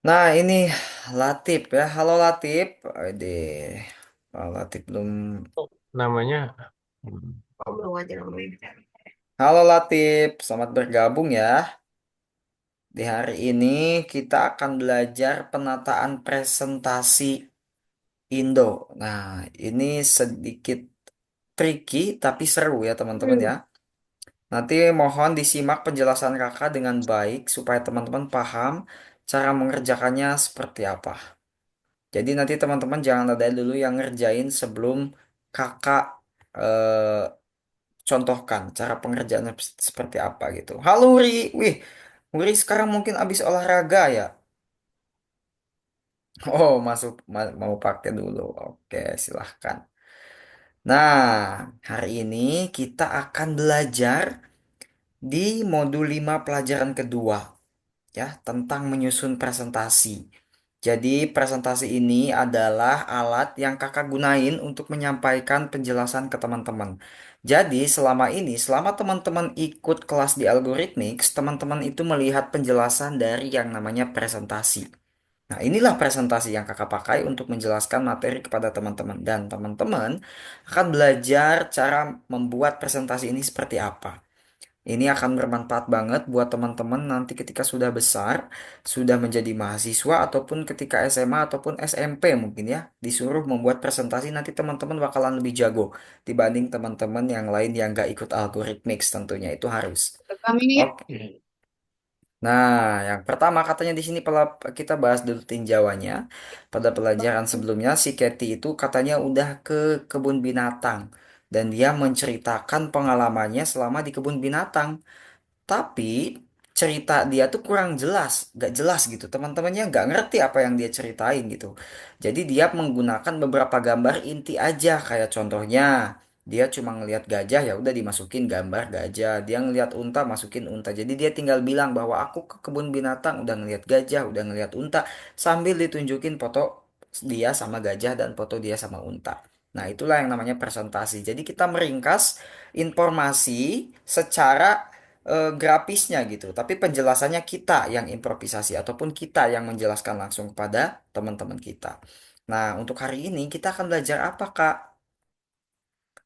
Nah, ini Latif ya. Halo Latif. Ade. Halo Latif belum. Oh, namanya. Halo Latif, selamat bergabung ya. Di hari ini kita akan belajar penataan presentasi Indo. Nah, ini sedikit tricky tapi seru ya teman-teman ya. Nanti mohon disimak penjelasan kakak dengan baik supaya teman-teman paham cara mengerjakannya seperti apa. Jadi nanti teman-teman jangan ada dulu yang ngerjain sebelum kakak eh, contohkan cara pengerjaannya seperti apa gitu. Halo Uri, wih, Uri sekarang mungkin abis olahraga ya? Oh, masuk mau pakai dulu. Oke, silahkan. Nah, hari ini kita akan belajar di modul 5 pelajaran kedua ya tentang menyusun presentasi. Jadi presentasi ini adalah alat yang kakak gunain untuk menyampaikan penjelasan ke teman-teman. Jadi selama ini, selama teman-teman ikut kelas di Algorithmics, teman-teman itu melihat penjelasan dari yang namanya presentasi. Nah, inilah presentasi yang kakak pakai untuk menjelaskan materi kepada teman-teman. Dan teman-teman akan belajar cara membuat presentasi ini seperti apa. Ini akan bermanfaat banget buat teman-teman nanti ketika sudah besar, sudah menjadi mahasiswa ataupun ketika SMA ataupun SMP mungkin ya, disuruh membuat presentasi nanti teman-teman bakalan lebih jago dibanding teman-teman yang lain yang gak ikut algorithmics tentunya itu harus. Oke. Nah, yang pertama katanya di sini kita bahas dulu tinjauannya. Pada pelajaran sebelumnya si Katy itu katanya udah ke kebun binatang dan dia menceritakan pengalamannya selama di kebun binatang. Tapi cerita dia tuh kurang jelas, gak jelas gitu. Teman-temannya nggak ngerti apa yang dia ceritain gitu. Jadi dia menggunakan beberapa gambar inti aja, kayak contohnya dia cuma ngelihat gajah ya udah dimasukin gambar gajah. Dia ngelihat unta masukin unta. Jadi dia tinggal bilang bahwa aku ke kebun binatang udah ngelihat gajah, udah ngelihat unta sambil ditunjukin foto dia sama gajah dan foto dia sama unta. Nah, itulah yang namanya presentasi. Jadi kita meringkas informasi secara grafisnya gitu. Tapi penjelasannya kita yang improvisasi ataupun kita yang menjelaskan langsung kepada teman-teman kita. Nah, untuk hari ini kita akan belajar apa, Kak?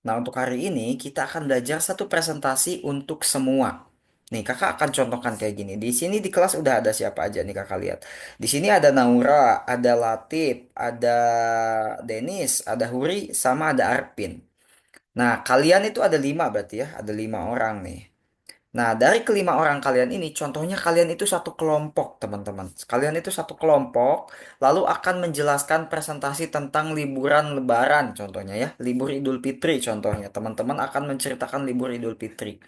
Nah, untuk hari ini kita akan belajar satu presentasi untuk semua. Nih, kakak akan contohkan kayak gini. Di sini di kelas udah ada siapa aja nih kakak lihat. Di sini ada Naura, ada Latif, ada Denis, ada Huri, sama ada Arpin. Nah, kalian itu ada 5 berarti ya, ada 5 orang nih. Nah, dari kelima orang kalian ini, contohnya kalian itu satu kelompok, teman-teman. Kalian itu satu kelompok, lalu akan menjelaskan presentasi tentang liburan Lebaran, contohnya ya, libur Idul Fitri, contohnya. Teman-teman akan menceritakan libur Idul Fitri.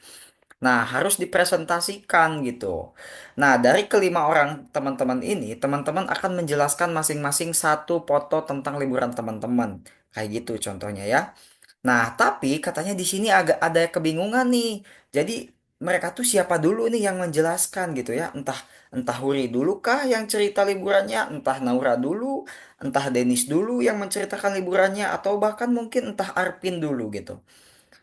Nah, harus dipresentasikan gitu. Nah, dari kelima orang teman-teman ini, teman-teman akan menjelaskan masing-masing satu foto tentang liburan teman-teman. Kayak gitu contohnya ya. Nah, tapi katanya di sini agak ada kebingungan nih. Jadi mereka tuh siapa dulu nih yang menjelaskan gitu ya? Entah entah Huri dulu kah yang cerita liburannya, entah Naura dulu, entah Denis dulu yang menceritakan liburannya, atau bahkan mungkin entah Arpin dulu gitu.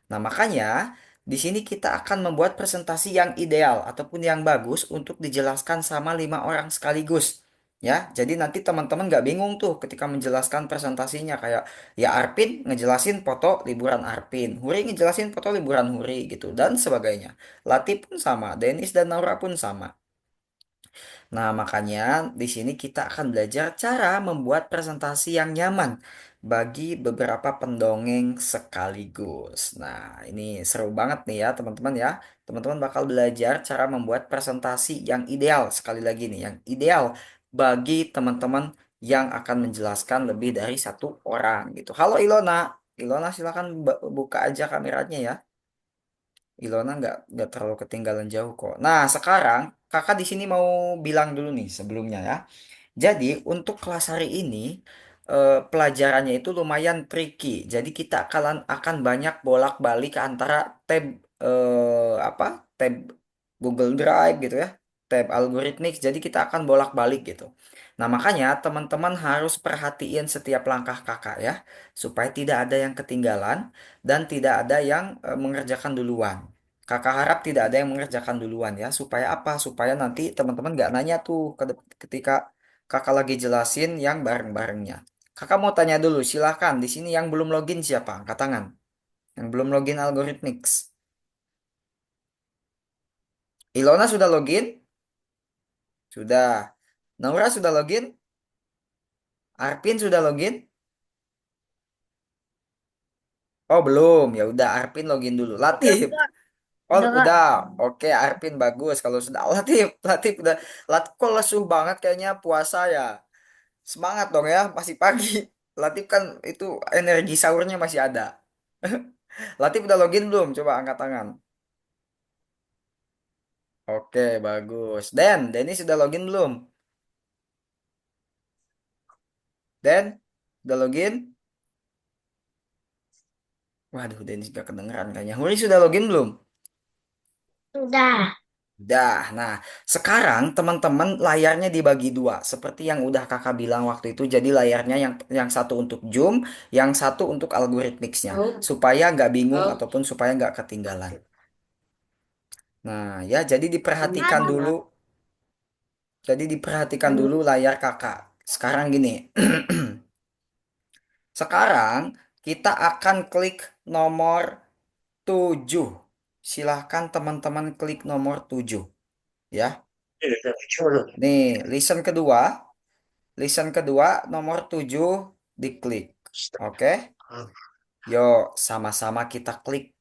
Nah, makanya di sini kita akan membuat presentasi yang ideal ataupun yang bagus untuk dijelaskan sama 5 orang sekaligus. Ya, jadi nanti teman-teman nggak bingung tuh ketika menjelaskan presentasinya kayak ya Arpin ngejelasin foto liburan Arpin, Huri ngejelasin foto liburan Huri gitu dan sebagainya. Latif pun sama, Denis dan Naura pun sama. Nah, makanya di sini kita akan belajar cara membuat presentasi yang nyaman bagi beberapa pendongeng sekaligus. Nah, ini seru banget nih ya, teman-teman ya. Teman-teman bakal belajar cara membuat presentasi yang ideal, sekali lagi nih, yang ideal bagi teman-teman yang akan menjelaskan lebih dari satu orang gitu. Halo Ilona, Ilona silakan buka aja kameranya ya. Ilona nggak terlalu ketinggalan jauh kok. Nah, sekarang kakak di sini mau bilang dulu nih sebelumnya ya. Jadi untuk kelas hari ini pelajarannya itu lumayan tricky. Jadi kita akan banyak bolak-balik antara tab apa? Tab Google Drive gitu ya. Tab algoritmik. Jadi kita akan bolak-balik gitu. Nah, makanya teman-teman harus perhatiin setiap langkah kakak ya, supaya tidak ada yang ketinggalan dan tidak ada yang mengerjakan duluan. Kakak harap tidak ada yang mengerjakan duluan ya, supaya apa? Supaya nanti teman-teman nggak nanya tuh ketika Kakak lagi jelasin yang bareng-barengnya. Kakak mau tanya dulu, silahkan. Di sini yang belum login siapa? Angkat tangan. Yang belum login Algorithmics. Ilona sudah login? Sudah. Naura sudah login? Arpin sudah login? Oh, belum. Ya udah, Arpin login dulu. Udah, Latif. Kak. Oh, Udah, Kak. udah. Oke, Arpin bagus. Kalau sudah Latif, Latif udah. Latif kok lesuh banget kayaknya puasa ya. Semangat dong ya, masih pagi. Latif kan itu energi sahurnya masih ada. Latif udah login belum? Coba angkat tangan. Oke, bagus. Denny sudah login belum? Den, udah login? Waduh, Denny juga kedengeran kayaknya. Huri sudah login belum? Udah. Dah, nah sekarang teman-teman layarnya dibagi dua, seperti yang udah kakak bilang waktu itu. Jadi layarnya yang satu untuk Zoom, yang satu untuk algoritmixnya, Oh, supaya nggak bingung oh. ataupun supaya nggak ketinggalan. Nah ya, Gimana, Kak? jadi diperhatikan dulu layar kakak. Sekarang gini, sekarang kita akan klik nomor 7. Silahkan teman-teman klik nomor 7 ya. Nih, listen kedua nomor 7 diklik. Oke. Yuk, sama-sama kita klik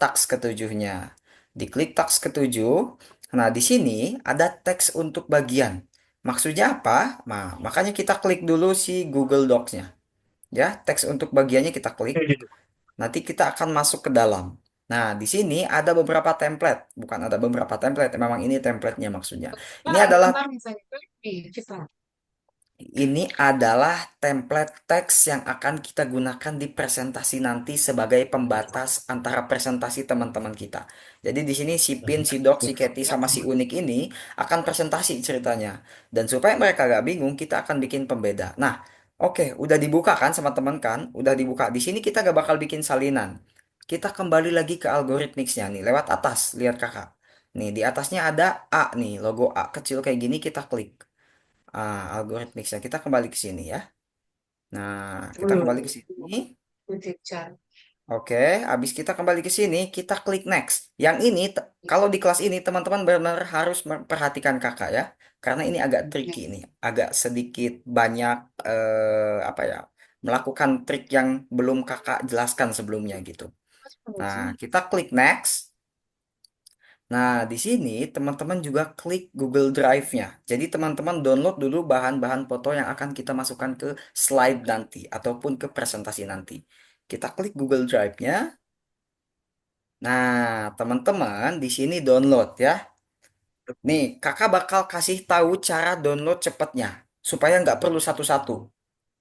taks ketujuhnya. Diklik taks ketujuh. Nah, di sini ada teks untuk bagian. Maksudnya apa? Nah, makanya kita klik dulu si Google Docs-nya. Ya, teks untuk bagiannya kita klik. Nanti kita akan masuk ke dalam. Nah, di sini ada beberapa template. Bukan ada beberapa template, memang ini template-nya maksudnya. Ini Kak, adalah kemarin saya klik cepat. Ini adalah template teks yang akan kita gunakan di presentasi nanti sebagai pembatas antara presentasi teman-teman kita. Jadi di sini si Pin, si Dok, si Keti, sama si Unik ini akan presentasi ceritanya. Dan supaya mereka gak bingung, kita akan bikin pembeda. Nah, oke, udah dibuka kan sama teman kan? Udah dibuka. Di sini kita gak bakal bikin salinan. Kita kembali lagi ke algoritmixnya nih, lewat atas. Lihat kakak. Nih, di atasnya ada A nih, logo A kecil kayak gini kita klik. Algoritmixnya. Kita kembali ke sini ya. Nah, kita kembali ke sini. Oke, habis kita kembali ke sini, kita klik next. Yang ini, kalau di kelas ini teman-teman benar-benar harus memperhatikan kakak ya. Karena ini agak tricky nih, agak sedikit banyak apa ya, melakukan trik yang belum kakak jelaskan sebelumnya gitu. Nah, kita klik next. Nah, di sini teman-teman juga klik Google Drive-nya. Jadi teman-teman download dulu bahan-bahan foto yang akan kita masukkan ke slide nanti ataupun ke presentasi nanti. Kita klik Google Drive-nya. Nah, teman-teman di sini download ya. Nih, kakak bakal kasih tahu cara download cepatnya supaya nggak perlu satu-satu.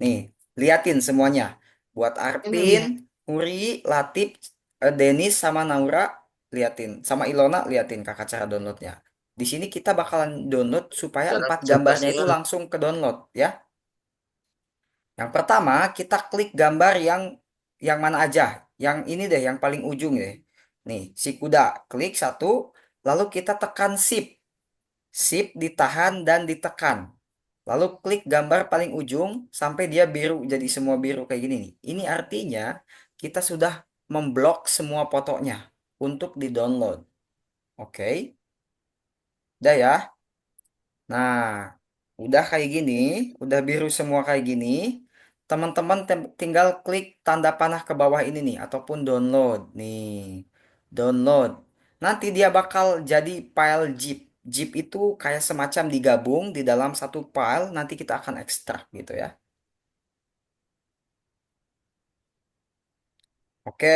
Nih, liatin semuanya. Buat Arpin, Uri, Latif, Denis, sama Naura, liatin. Sama Ilona, liatin kakak cara downloadnya. Di sini kita bakalan download supaya 4 gambarnya itu langsung ke download ya. Yang pertama, kita klik gambar yang mana aja. Yang ini deh, yang paling ujung deh. Nih, si kuda. Klik satu, lalu kita tekan shift. Shift ditahan dan ditekan. Lalu klik gambar paling ujung sampai dia biru jadi semua biru kayak gini nih. Ini artinya kita sudah memblok semua fotonya untuk di-download. Oke, udah ya. Nah, udah kayak gini, udah biru semua kayak gini. Teman-teman tinggal klik tanda panah ke bawah ini nih ataupun download nih. Download. Nanti dia bakal jadi file zip. Zip itu kayak semacam digabung di dalam satu file, nanti kita akan ekstrak gitu ya. Oke,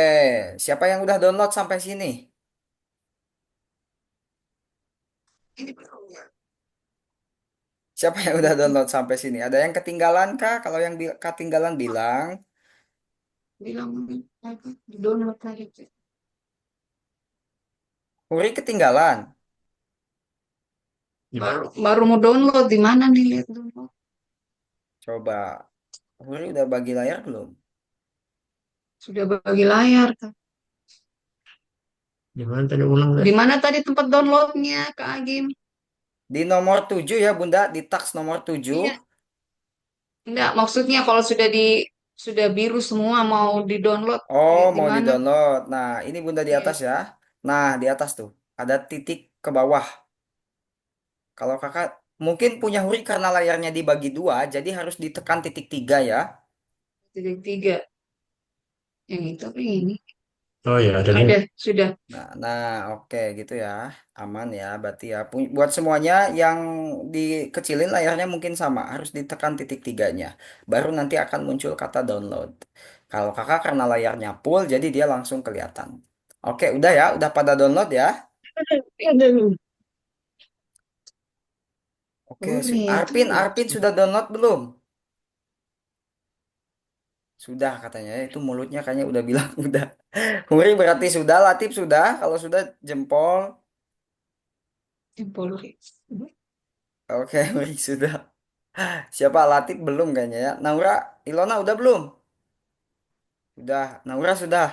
siapa yang udah download sampai sini? Siapa yang udah download sampai sini? Ada yang ketinggalan kah? Kalau yang ketinggalan bilang, Bilang di download tadi. Uri ketinggalan. Baru mau download di mana nih lihat dulu. Coba, Uri udah bagi layar belum? Sudah bagi layar, Kak. Di mana tadi tempat downloadnya, Kak Agim? Di nomor 7 ya Bunda, di taks nomor 7. Iya. Enggak, maksudnya kalau sudah biru semua mau di-download Oh, lihat di mau mana? di-download. Nah, ini Bunda di Iya. atas ya. Nah, di atas tuh ada titik ke bawah. Kalau kakak mungkin punya huri karena layarnya dibagi dua, jadi harus ditekan titik tiga ya. Titik tiga. Yang itu apa yang ini? Oh ya, ada nih. Ada, sudah. Nah, oke gitu ya, aman ya, berarti ya. Buat semuanya yang dikecilin layarnya mungkin sama, harus ditekan titik tiganya, baru nanti akan muncul kata download. Kalau kakak karena layarnya full, jadi dia langsung kelihatan. Oke, udah ya, udah pada download ya. Ada. Oke, Oh, itu. Arpin sudah download belum? Sudah katanya, itu mulutnya kayaknya udah bilang udah. Huri berarti sudah, Latif sudah, kalau sudah jempol. Jempol. Oke, Huri sudah. Siapa Latif belum kayaknya ya. Naura, Ilona udah belum? Udah. Naura sudah.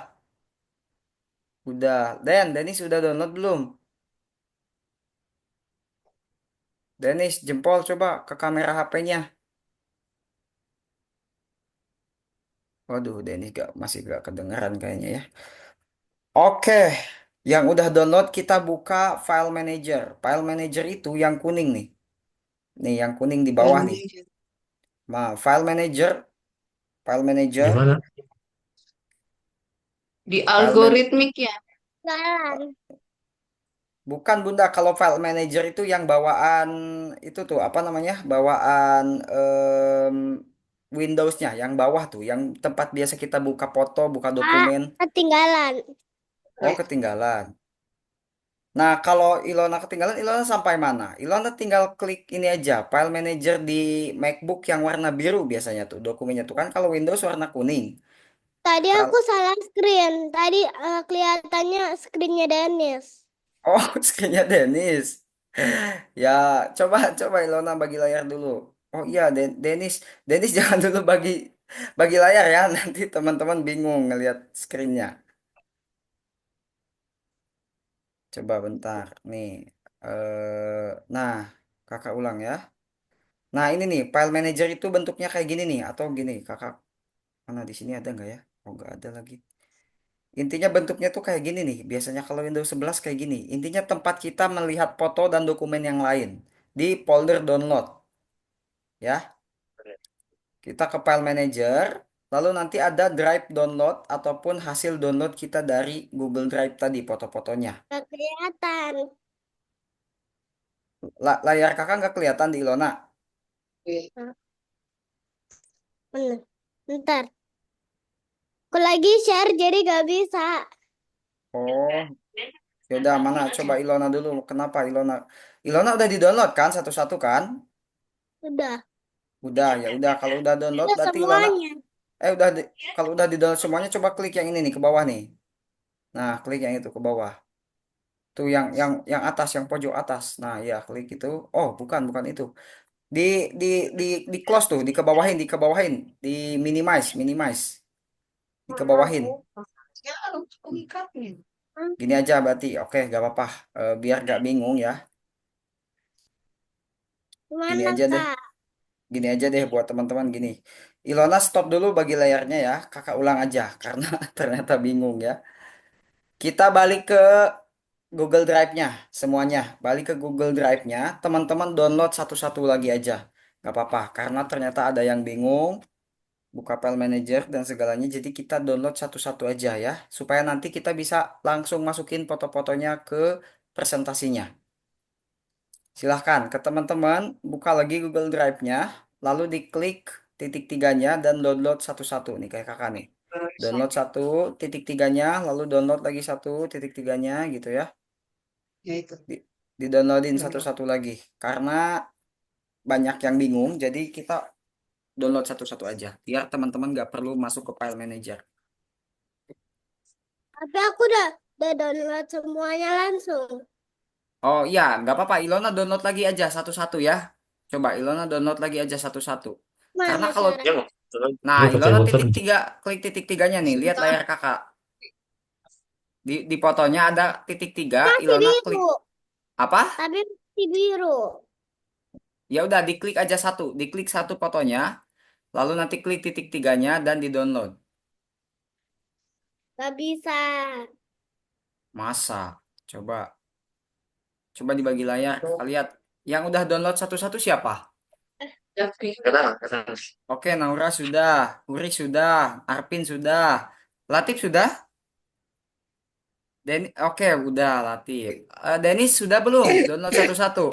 Udah. Denis sudah download belum? Denis, jempol coba ke kamera HP-nya. Waduh, Denis masih gak kedengeran kayaknya ya. Oke, yang udah download kita buka file manager. File manager itu yang kuning nih. Nih, yang kuning di bawah nih. Filmnya Nah, file Di manager, mana? di file man algoritmik ya. bukan Bunda, kalau file manager itu yang bawaan itu tuh apa namanya? Bawaan Windows-nya yang bawah tuh, yang tempat biasa kita buka foto, buka Ah, dokumen. ketinggalan. Oh, ketinggalan. Nah, kalau Ilona ketinggalan, Ilona sampai mana? Ilona tinggal klik ini aja, file manager di MacBook yang warna biru biasanya tuh dokumennya tuh kan kalau Windows warna kuning. Tadi aku Kal salah screen. Tadi kelihatannya screennya Dennis. Oh, skripnya Denis. Ya, coba coba Ilona bagi layar dulu. Oh iya, Denis, Denis jangan dulu bagi bagi layar ya, nanti teman-teman bingung ngelihat screennya. Coba bentar, nih. Nah, kakak ulang ya. Nah, ini nih, file manager itu bentuknya kayak gini nih, atau gini, kakak. Mana di sini ada nggak ya? Oh, nggak ada lagi. Intinya bentuknya tuh kayak gini nih. Biasanya kalau Windows 11 kayak gini. Intinya tempat kita melihat foto dan dokumen yang lain di folder download, ya. Kita ke file manager, lalu nanti ada drive download ataupun hasil download kita dari Google Drive tadi foto-fotonya. Gak kelihatan. Layar kakak nggak kelihatan di Ilona. Oke. Bener. Bentar. Aku lagi share jadi gak bisa. Oh, yaudah mana coba Ilona dulu. Kenapa Ilona? Ilona udah di-download kan satu-satu kan? Udah. Udah, ya udah. Kalau udah download Udah berarti Ilona semuanya. udah kalau udah di-download semuanya coba klik yang ini nih ke bawah nih. Nah, klik yang itu ke bawah. Tuh yang atas, yang pojok atas. Nah, ya klik itu. Oh, bukan bukan itu. Di di di di close tuh, dikebawahin, di minimize, minimize. Dikebawahin. Ya, aku ikatnya. Gini aja berarti. Oke, gak apa-apa. Biar gak bingung ya. Gini Gimana, aja deh. Kak? Gini aja deh buat teman-teman gini. Ilona stop dulu bagi layarnya ya. Kakak ulang aja karena ternyata bingung ya. Kita balik ke Google Drive-nya semuanya. Balik ke Google Drive-nya. Teman-teman download satu-satu lagi aja. Gak apa-apa karena ternyata ada yang bingung. Buka file manager dan segalanya. Jadi kita download satu-satu aja ya. Supaya nanti kita bisa langsung masukin foto-fotonya ke presentasinya. Silahkan ke teman-teman buka lagi Google Drive-nya. Lalu diklik titik tiganya dan download satu-satu. Nih kayak kakak nih. Download satu titik tiganya. Lalu download lagi satu titik tiganya gitu ya. Ya itu. Di, di-downloadin Download. satu-satu lagi. Karena banyak yang bingung. Jadi kita download satu-satu aja. Biar teman-teman nggak perlu masuk ke file manager. Tapi aku udah download semuanya langsung. Oh iya, nggak apa-apa. Ilona download lagi aja satu-satu ya. Coba Ilona download lagi aja satu-satu. Karena Mana kalau, Ya, caranya? nah ini Ilona muter-muter. titik tiga, klik titik tiganya nih. Lihat Sebentar. layar kakak. Di fotonya ada titik tiga. Masih Ilona klik biru. apa? Tapi masih biru. Ya udah, diklik aja satu, diklik satu fotonya, lalu nanti klik titik tiganya dan di-download. Gak bisa. Masa? Coba, coba dibagi layar, kakak lihat. Yang udah download satu-satu siapa? Davi. Oke, Naura sudah, Uri sudah, Arpin sudah, Latif sudah, oke udah Latif. Denis sudah belum? Download satu-satu.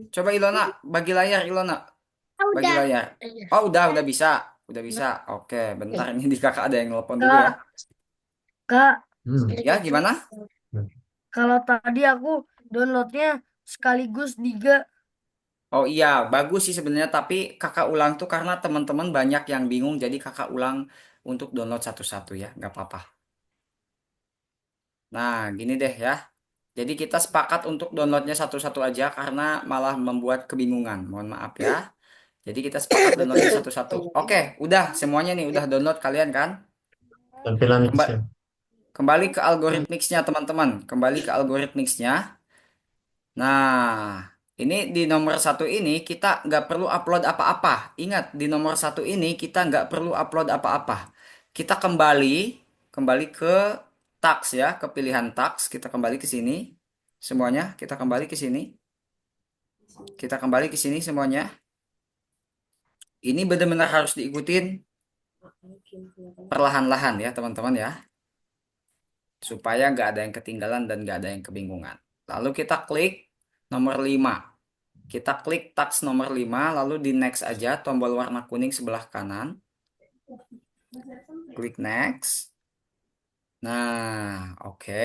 Coba Ilona, bagi layar Ilona, Ah, bagi udah. layar. Oh udah bisa, udah bisa. Oke, bentar ini di kakak ada yang nelpon dulu ya. Kak, Kak, Ya gimana? kalau tadi aku downloadnya sekaligus 3. Oh iya, bagus sih sebenarnya, tapi kakak ulang tuh karena teman-teman banyak yang bingung, jadi kakak ulang untuk download satu-satu ya, nggak apa-apa. Nah, gini deh ya. Jadi kita sepakat untuk downloadnya satu-satu aja karena malah membuat kebingungan. Mohon maaf ya. Jadi kita sepakat downloadnya satu-satu. Oke, udah semuanya nih udah download kalian kan? Tampilan Kemba- mixnya. kembali ke algoritmixnya teman-teman. Kembali ke algoritmixnya. Nah, ini di nomor satu ini kita nggak perlu upload apa-apa. Ingat, di nomor satu ini kita nggak perlu upload apa-apa. Kita kembali ke tax ya, ke pilihan tax. Kita kembali ke sini. Semuanya, kita kembali ke sini. Kita kembali ke sini semuanya. Ini benar-benar harus diikutin perlahan-lahan ya, teman-teman ya. Supaya nggak ada yang ketinggalan dan nggak ada yang kebingungan. Lalu kita klik nomor 5. Kita klik tax nomor 5, lalu di next aja tombol warna kuning sebelah kanan. Klik next. Nah, oke.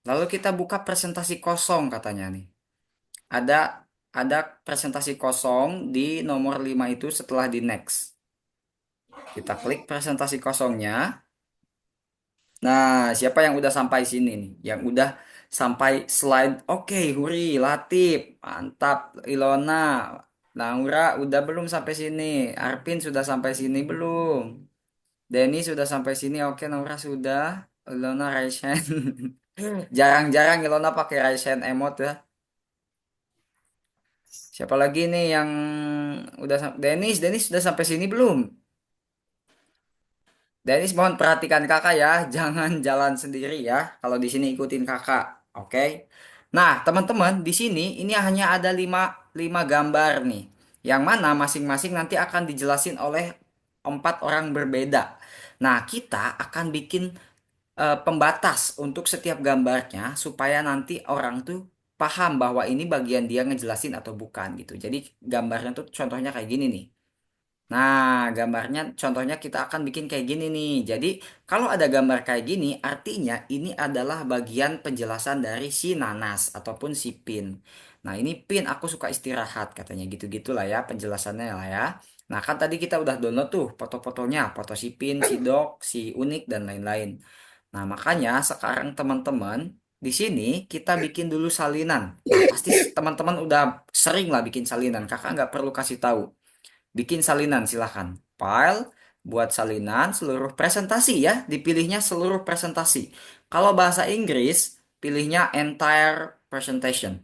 Lalu kita buka presentasi kosong katanya nih. Ada ada presentasi kosong di nomor 5 itu setelah di next. Kita klik presentasi kosongnya. Nah, siapa yang udah sampai sini nih? Yang udah sampai slide. Oke, Huri, Latif, mantap, Ilona, Naura udah belum sampai sini? Arpin sudah sampai sini belum? Denny sudah sampai sini. Oke, Naura sudah. Ilona raise hand. Jarang-jarang Ilona pakai raise hand emote ya. Siapa lagi nih yang udah Dennis sudah sampai sini belum? Dennis mohon perhatikan kakak ya, jangan jalan sendiri ya. Kalau di sini ikutin kakak, oke? Nah, teman-teman, di sini ini hanya ada lima gambar nih, yang mana masing-masing nanti akan dijelasin oleh 4 orang berbeda. Nah, kita akan bikin pembatas untuk setiap gambarnya supaya nanti orang tuh paham bahwa ini bagian dia ngejelasin atau bukan gitu. Jadi gambarnya tuh contohnya kayak gini nih. Nah, gambarnya contohnya kita akan bikin kayak gini nih. Jadi, kalau ada gambar kayak gini, artinya ini adalah bagian penjelasan dari si Nanas ataupun si Pin. Nah, ini Pin aku suka istirahat katanya gitu-gitulah ya penjelasannya lah ya. Nah, kan tadi kita udah download tuh foto-fotonya, foto si Pin, si Dok, si Unik dan lain-lain. Nah, makanya sekarang teman-teman di sini kita bikin dulu salinan. Nah, pasti teman-teman udah sering lah bikin salinan. Kakak nggak perlu kasih tahu. Bikin salinan silahkan. File, buat salinan seluruh presentasi ya. Dipilihnya seluruh presentasi. Kalau bahasa Inggris, pilihnya entire presentation.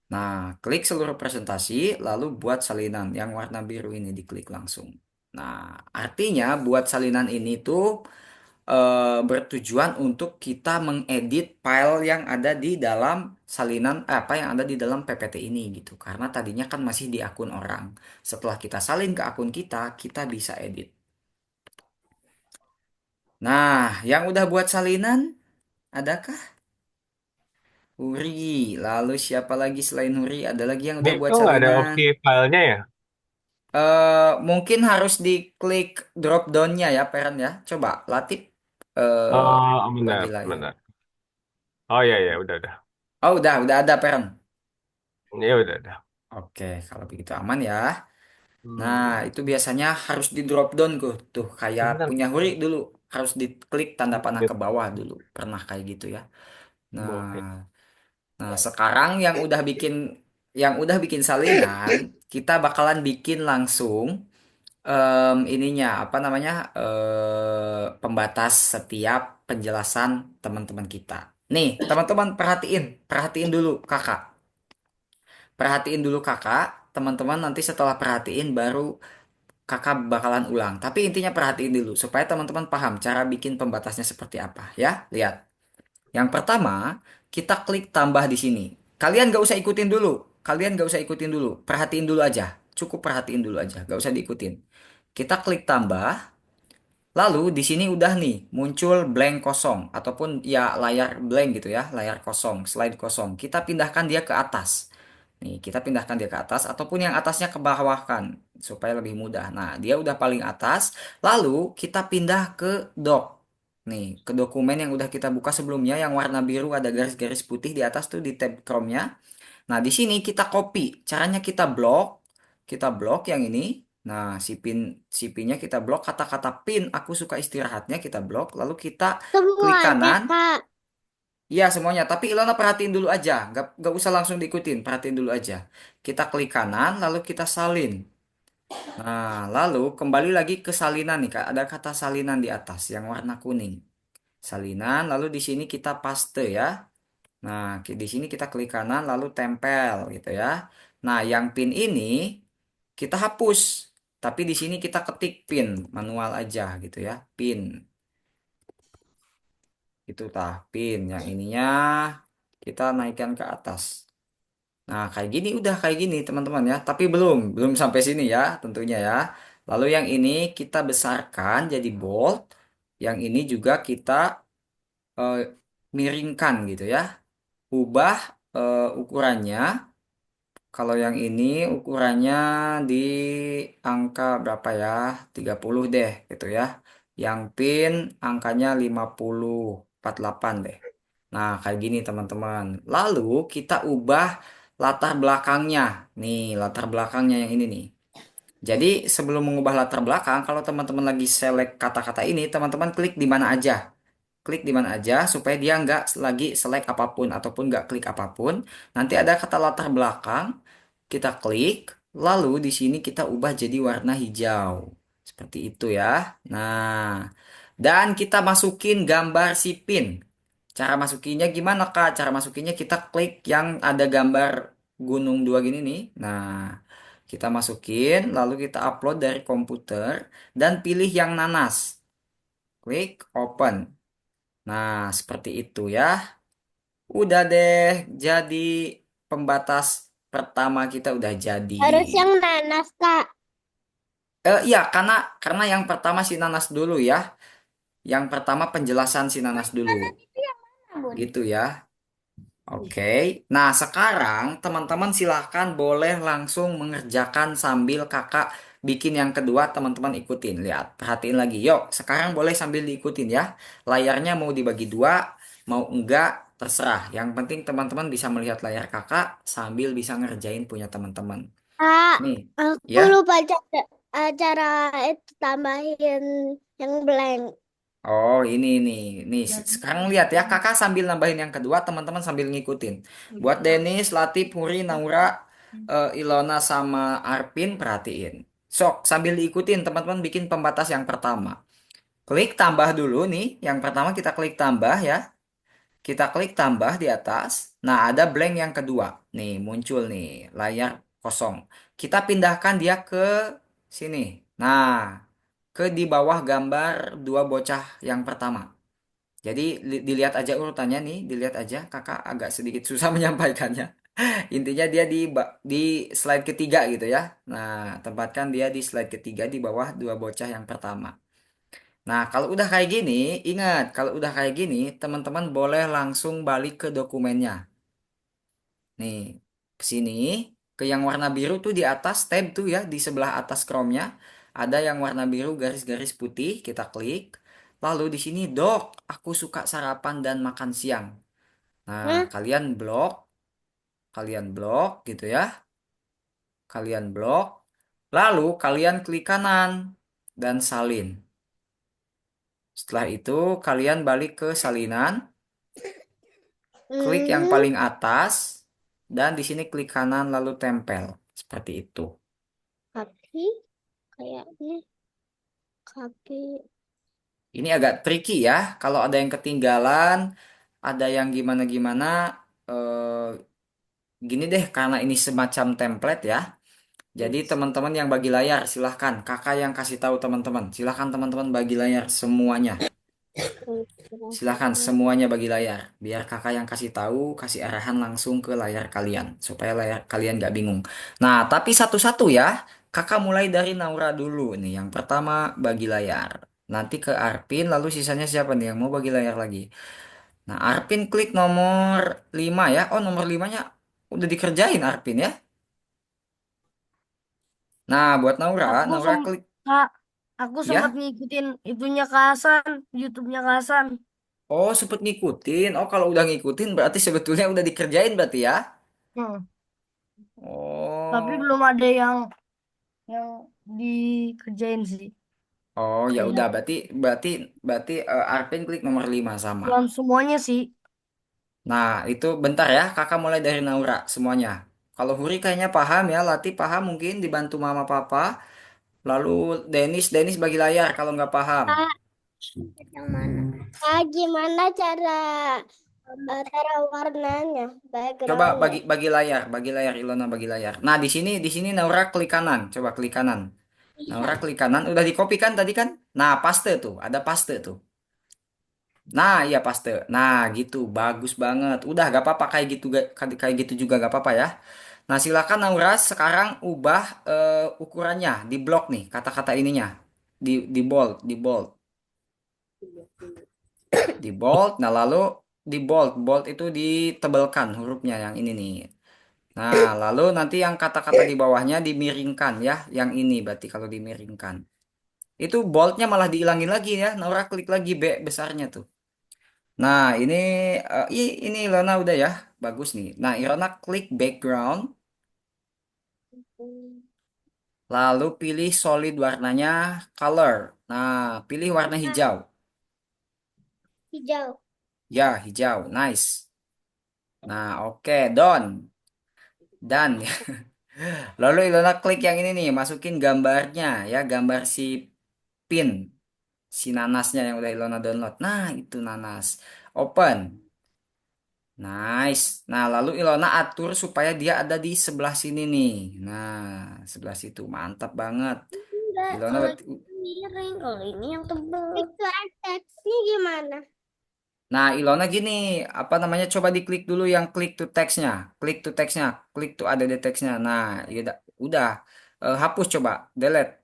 Nah, klik seluruh presentasi, lalu buat salinan. Yang warna biru ini diklik langsung. Nah, artinya buat salinan ini tuh bertujuan untuk kita mengedit file yang ada di dalam salinan apa yang ada di dalam PPT ini gitu. Karena tadinya kan masih di akun orang. Setelah kita salin ke akun kita, kita bisa edit. Nah, yang udah buat salinan, adakah? Huri. Lalu siapa lagi selain Huri? Ada lagi yang Ini udah buat kok nggak ada salinan. opsi filenya ya? Mungkin harus diklik drop down-nya ya, Peren ya. Coba, Latif Oh, bagi benar, layar. benar. Oh ya ya, udah. Oh, udah ada, Peren. Ya udah. Oke, kalau begitu aman ya. Nah, Hmm, itu biasanya harus di drop down tuh kayak Bentar. punya Huri dulu, harus diklik tanda panah Lihat. ke bawah dulu. Pernah kayak gitu ya. Nah, Boleh. sekarang yang udah bikin salinan, kita bakalan bikin langsung ininya apa namanya? Pembatas setiap penjelasan teman-teman kita. Nih, teman-teman perhatiin, perhatiin dulu kakak. Perhatiin dulu kakak, teman-teman nanti setelah perhatiin baru kakak bakalan ulang. Tapi intinya perhatiin dulu supaya teman-teman paham cara bikin pembatasnya seperti apa ya. Lihat. Yang pertama, kita klik tambah di sini. Kalian gak usah ikutin dulu. Kalian gak usah ikutin dulu. Perhatiin dulu aja. Cukup perhatiin dulu aja. Gak usah diikutin. Kita klik tambah. Lalu di sini udah nih muncul blank kosong ataupun ya layar blank gitu ya, layar kosong, slide kosong. Kita pindahkan dia ke atas. Nih, kita pindahkan dia ke atas ataupun yang atasnya ke bawah kan supaya lebih mudah. Nah, dia udah paling atas. Lalu kita pindah ke doc. Nih, ke dokumen yang udah kita buka sebelumnya yang warna biru ada garis-garis putih di atas tuh di tab Chrome-nya. Nah, di sini kita copy. Caranya kita blok yang ini. Nah, si pinnya kita blok, kata-kata pin aku suka istirahatnya kita blok, lalu kita klik Semuanya, kanan. Kak. Iya semuanya, tapi Ilona perhatiin dulu aja, nggak usah langsung diikutin, perhatiin dulu aja. Kita klik kanan, lalu kita salin. Nah, lalu kembali lagi ke salinan nih, Kak. Ada kata salinan di atas yang warna kuning. Salinan, lalu di sini kita paste ya. Nah, di sini kita klik kanan lalu tempel gitu ya. Nah, yang pin ini kita hapus. Tapi di sini kita ketik pin manual aja gitu ya. Pin. Itu tah pin. Yang ininya kita naikkan ke atas. Nah, kayak gini udah kayak gini teman-teman ya. Tapi belum sampai sini ya tentunya ya. Lalu yang ini kita besarkan jadi bold. Yang ini juga kita eh, miringkan gitu ya. Ubah ukurannya. Kalau yang ini ukurannya di angka berapa ya? 30 deh gitu ya. Yang pin angkanya 50, 48 deh. Nah, kayak gini teman-teman. Lalu kita ubah latar belakangnya. Nih, latar belakangnya yang ini nih. Jadi sebelum mengubah latar belakang, kalau teman-teman lagi select kata-kata ini, teman-teman klik di mana aja. Klik di mana aja supaya dia nggak lagi select apapun ataupun nggak klik apapun. Nanti ada kata latar belakang, kita klik, lalu di sini kita ubah jadi warna hijau. Seperti itu ya. Nah, dan kita masukin gambar si pin. Cara masukinnya gimana Kak? Cara masukinnya kita klik yang ada gambar gunung dua gini nih. Nah, kita masukin, lalu kita upload dari komputer dan pilih yang nanas. Klik open. Nah, seperti itu ya. Udah deh, jadi pembatas pertama kita udah jadi. Harus yang nanas, Kak. Iya, karena yang pertama si nanas dulu ya. Yang pertama penjelasan si nanas dulu. Itu yang mana, Bun? Gitu ya. Oke. Nah, sekarang teman-teman silahkan boleh langsung mengerjakan sambil kakak bikin yang kedua, teman-teman ikutin. Lihat, perhatiin lagi. Yuk, sekarang boleh sambil diikutin ya. Layarnya mau dibagi dua, mau enggak, terserah. Yang penting teman-teman bisa melihat layar kakak sambil bisa ngerjain punya teman-teman. Kak, Nih, aku ya. lupa cara itu tambahin yang blank. Oh, ini. Sekarang lihat ya, kakak sambil nambahin yang kedua, teman-teman sambil ngikutin. Buat Denis, Latif, Huri, Naura, Ilona, sama Arpin, perhatiin. Sok, sambil diikutin, teman-teman bikin pembatas yang pertama. Klik tambah dulu nih, yang pertama kita klik tambah ya. Kita klik tambah di atas. Nah, ada blank yang kedua. Nih, muncul nih, layar kosong. Kita pindahkan dia ke sini. Nah, ke di bawah gambar dua bocah yang pertama. Jadi dilihat aja urutannya nih, dilihat aja. Kakak agak sedikit susah menyampaikannya. Intinya dia di slide ketiga gitu ya. Nah, tempatkan dia di slide ketiga di bawah dua bocah yang pertama. Nah, kalau udah kayak gini, ingat, kalau udah kayak gini, teman-teman boleh langsung balik ke dokumennya. Nih, ke sini, ke yang warna biru tuh di atas tab tuh ya, di sebelah atas Chrome-nya. Ada yang warna biru garis-garis putih, kita klik. Lalu di sini, Dok, aku suka sarapan dan makan siang. Nah, Hah? kalian blok gitu ya. Kalian blok. Lalu kalian klik kanan dan salin. Setelah itu, kalian balik ke salinan. Klik yang Hmm, paling atas dan di sini klik kanan lalu tempel. Seperti itu. tapi kayaknya tapi Ini agak tricky ya. Kalau ada yang ketinggalan, ada yang gimana-gimana. eh, Gini deh, karena ini semacam template ya. Jadi teman-teman yang bagi layar, silahkan. Kakak yang kasih tahu teman-teman. Silahkan teman-teman bagi layar semuanya. Silahkan semuanya bagi layar. Biar kakak yang kasih tahu, kasih arahan langsung ke layar kalian. Supaya layar kalian gak bingung. Nah, tapi satu-satu ya. Kakak mulai dari Naura dulu nih. Yang pertama bagi layar. Nanti ke Arpin, lalu sisanya siapa nih yang mau bagi layar lagi? Nah, Arpin klik nomor 5 ya. Oh, nomor 5-nya udah dikerjain Arpin ya. Nah, buat Naura, Aku Naura sem klik Kak, aku sempat ya. ngikutin itunya Kak Hasan, YouTube-nya Kak Hasan. Oh, sempet ngikutin. Oh, kalau udah ngikutin berarti sebetulnya udah dikerjain berarti ya. Hmm. Tapi Oh. belum ada yang dikerjain sih. Oh, ya udah Kayak berarti berarti berarti Arvin klik nomor 5 sama. belum semuanya sih. Nah, itu bentar ya. Kakak mulai dari Naura semuanya. Kalau Huri kayaknya paham ya, Lati paham mungkin dibantu Mama Papa. Lalu Denis bagi layar kalau nggak paham. Kak, yang mana? Kak, gimana cara warnanya, Coba backgroundnya? bagi layar Ilona bagi layar. Nah, di sini Naura klik kanan. Coba klik kanan. Naura klik kanan. Udah di copy kan tadi kan? Nah, paste tuh. Ada paste tuh. Nah, iya paste. Nah, gitu. Bagus banget. Udah gak apa-apa kayak gitu kayak gitu juga gak apa-apa ya. Nah, silakan Naura sekarang ubah ukurannya di blok nih kata-kata ininya. Di bold, di bold, di bold. Nah, lalu di bold. Bold itu ditebelkan hurufnya yang ini nih. Nah, lalu nanti yang kata-kata di bawahnya dimiringkan ya. Yang ini berarti kalau dimiringkan. Itu boldnya malah dihilangin lagi ya. Naura klik lagi B besarnya tuh. Nah, ini Ilona udah ya. Bagus nih. Nah, Ilona klik background, lalu pilih solid warnanya color. Nah, pilih warna hijau. Hijau. Ya, hijau. Nice. Nah, oke, done. Dan lalu Ilona klik yang ini nih, masukin gambarnya ya, gambar si pin, si nanasnya yang udah Ilona download. Nah, itu nanas. Open. Nice. Nah, lalu Ilona atur supaya dia ada di sebelah sini nih. Nah, sebelah situ. Mantap banget. Enggak, Ilona kalau berarti. itu miring, kalau ini yang tebal. Itu teksnya gimana? Nah, Ilona gini, apa namanya? Coba diklik dulu yang klik to text-nya. Klik to text-nya. Klik to ada di text-nya. Nah, ya udah. Hapus coba. Delete.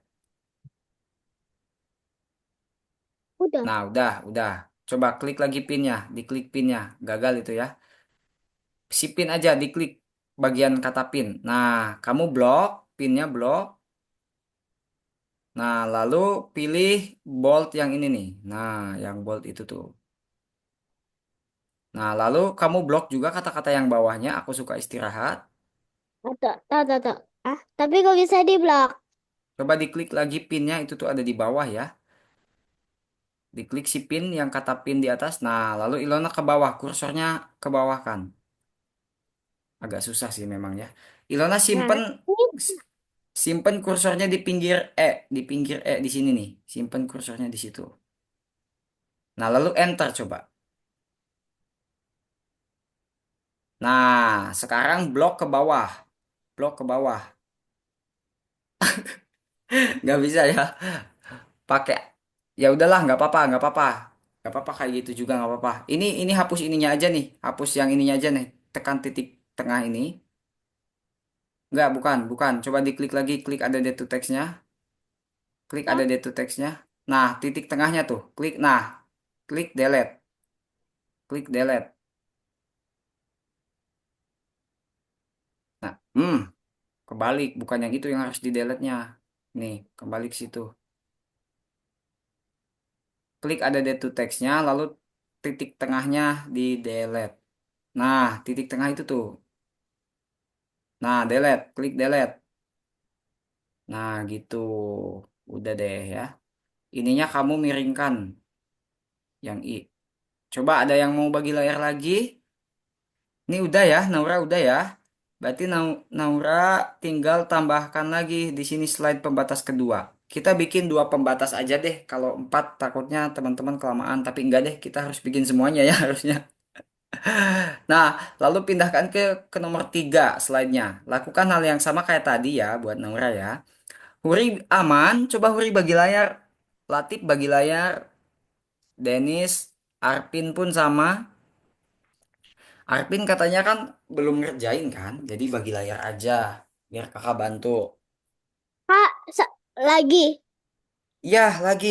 Udah. Nah, udah. Coba klik lagi pinnya. Diklik pinnya. Gagal itu ya. Si pin aja diklik bagian kata pin. Nah, kamu blok. Pinnya blok. Nah, lalu pilih bold yang ini nih. Nah, yang bold itu tuh. Nah, lalu kamu blok juga kata-kata yang bawahnya. Aku suka istirahat. Tak. Ah, tapi kok bisa di blok? Coba diklik lagi pinnya itu tuh ada di bawah ya. Diklik si pin yang kata pin di atas. Nah, lalu Ilona ke bawah. Kursornya ke bawah kan. Agak susah sih memang ya. Ilona Nah, simpen kursornya di pinggir di pinggir di sini nih. Simpen kursornya di situ. Nah, lalu enter coba. Nah, sekarang blok ke bawah. Blok ke bawah. Nggak bisa ya. Pakai. Ya udahlah, nggak apa-apa kayak gitu juga nggak apa-apa. Ini hapus ininya aja nih. Hapus yang ininya aja nih. Tekan titik tengah ini. Nggak, bukan. Coba diklik lagi. Klik ada to text-nya. Klik ada to text-nya. Nah, titik tengahnya tuh. Klik. Nah, klik delete. Klik delete. Nah, kebalik. Bukan yang itu yang harus di delete-nya. Nih, kembali ke situ. Klik ada to text-nya, lalu titik tengahnya di delete. Nah, titik tengah itu tuh. Nah, delete. Klik delete. Nah, gitu. Udah deh ya. Ininya kamu miringkan. Yang I. Coba ada yang mau bagi layar lagi? Ini udah ya, Naura udah ya. Berarti Naura tinggal tambahkan lagi di sini slide pembatas kedua. Kita bikin dua pembatas aja deh. Kalau empat takutnya teman-teman kelamaan. Tapi enggak deh, kita harus bikin semuanya ya harusnya. Nah, lalu pindahkan ke nomor 3 slide-nya. Lakukan hal yang sama kayak tadi ya buat Naura ya. Huri aman, coba Huri bagi layar. Latif bagi layar, Dennis, Arpin pun sama. Arpin katanya kan belum ngerjain kan, jadi bagi layar aja biar kakak bantu. Kak, lagi. Ya, lagi.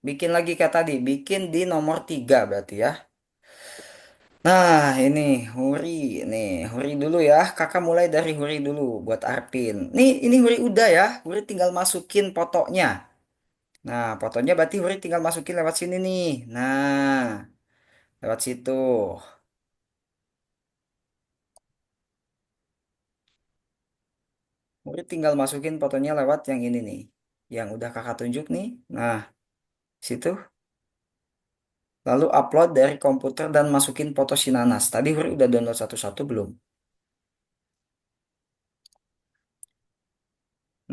Bikin lagi kayak tadi. Bikin di nomor 3 berarti ya. Nah, ini Huri. Nih, Huri dulu ya. Kakak mulai dari Huri dulu buat Arpin. Nih, ini Huri udah ya. Huri tinggal masukin fotonya. Nah, fotonya berarti Huri tinggal masukin lewat sini nih. Nah, lewat situ. Huri tinggal masukin fotonya lewat yang ini nih. Yang udah kakak tunjuk nih. Nah, situ. Lalu upload dari komputer dan masukin foto si Nanas. Tadi Huri udah download satu-satu belum?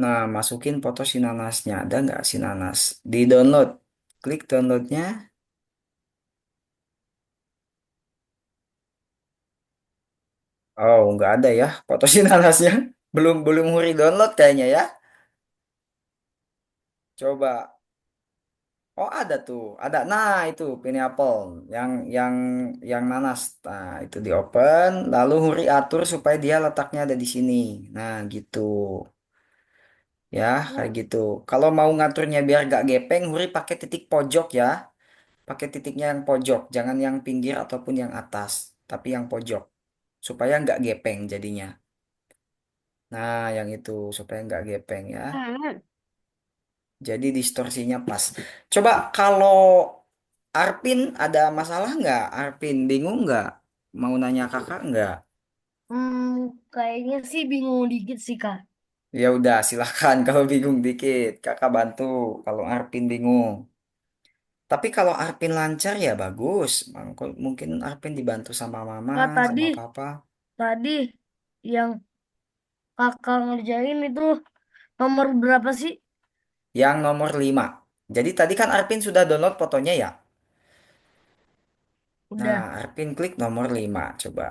Nah, masukin foto si Nanasnya. Ada nggak si Nanas? Di download. Klik downloadnya. Oh, nggak ada ya foto si Nanasnya. Belum belum Huri download kayaknya ya. Coba. Oh, ada tuh. Ada. Nah, itu pineapple yang yang nanas. Nah, itu di open. Lalu Huri atur supaya dia letaknya ada di sini. Nah, gitu. Ya, kayak gitu. Kalau mau ngaturnya biar gak gepeng, Huri pakai titik pojok ya. Pakai titiknya yang pojok, jangan yang pinggir ataupun yang atas, tapi yang pojok. Supaya nggak gepeng jadinya. Nah, yang itu supaya nggak gepeng ya. Jadi distorsinya pas. Coba kalau Arpin ada masalah nggak? Arpin bingung nggak? Mau nanya kakak nggak? Kayaknya sih bingung dikit sih, Kak. Ya udah, silahkan kalau bingung dikit. Kakak bantu kalau Arpin bingung. Tapi kalau Arpin lancar ya bagus. Mungkin Arpin dibantu sama mama, Kak, tadi, sama papa. tadi yang kakak ngerjain itu nomor berapa sih? Yang nomor 5. Jadi tadi kan Arpin sudah download fotonya ya. Nah, Udah. Arpin klik nomor 5. Coba.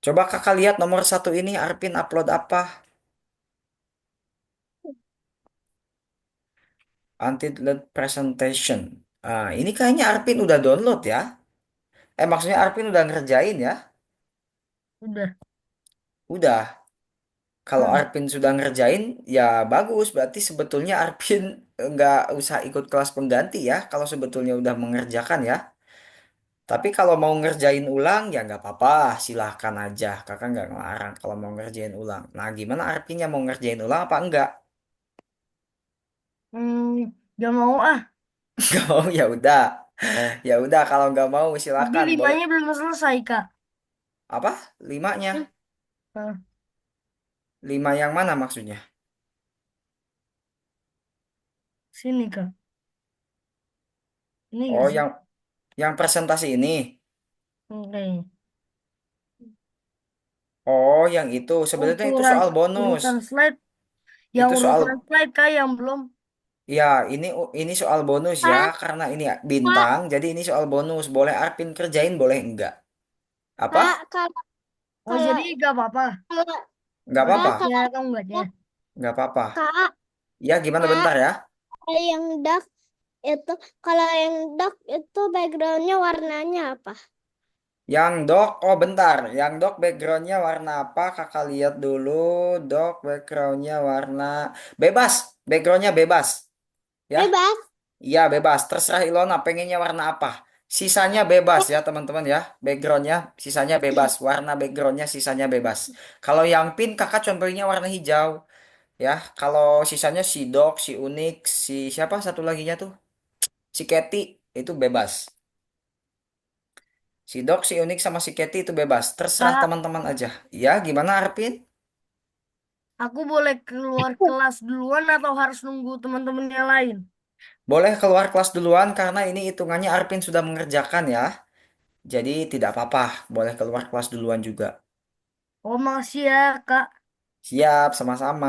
Coba kakak lihat nomor 1 ini Arpin upload apa? Untitled Presentation. Ah, ini kayaknya Arpin udah download ya. Maksudnya Arpin udah ngerjain ya. Udah. Udah. Kalau Hmm. Arpin sudah ngerjain, ya bagus. Berarti sebetulnya Arpin nggak usah ikut kelas pengganti ya. Kalau sebetulnya udah mengerjakan ya. Tapi kalau mau ngerjain ulang ya nggak apa-apa, silahkan aja. Kakak nggak ngelarang kalau mau ngerjain ulang. Nah, gimana artinya mau ngerjain ulang apa enggak? Gak mau ah. Nggak mau ya udah. Ya udah kalau nggak mau Tapi silahkan boleh. limanya belum selesai, Kak. Apa? Limanya? Hmm. Nah, 5 yang mana maksudnya? sini, Kak. Ini Oh, gak sih? yang presentasi ini. Oke. Oh, yang itu sebenarnya itu Ukuran soal bonus. urutan slide. Yang Itu urutan soal slide, Kak, yang belum. ya ini soal bonus ya Kak, karena ini kak, bintang. Jadi ini soal bonus. Boleh Arpin kerjain boleh enggak? Apa? kak, kalau Oh, kalau jadi gak apa-apa kalau Nggak buat kak, apa-apa. ya kalau kamu buatnya. Nggak apa-apa. kak, Ya, gimana kak, bentar ya? kalau yang dark itu kalau yang dark itu backgroundnya warnanya apa? Yang dock, oh bentar. Yang dock backgroundnya warna apa? Kakak lihat dulu. Dock backgroundnya warna bebas. Backgroundnya bebas. Ya, Bebas. iya bebas. Terserah Ilona pengennya warna apa. Sisanya bebas ya teman-teman ya. Backgroundnya sisanya bebas. Warna backgroundnya sisanya bebas. Kalau yang pink kakak contohnya warna hijau. Ya, kalau sisanya si dock, si unik, si siapa satu laginya tuh? Si Cathy itu bebas. Si Dok, si Unik sama si Cathy itu bebas. Terserah Kak, teman-teman aja. Ya, gimana Arpin? aku boleh keluar kelas duluan atau harus nunggu teman-teman yang lain? Boleh keluar kelas duluan karena ini hitungannya Arpin sudah mengerjakan ya. Jadi tidak apa-apa. Boleh keluar kelas duluan juga. Oh, makasih ya, Kak. Siap, sama-sama.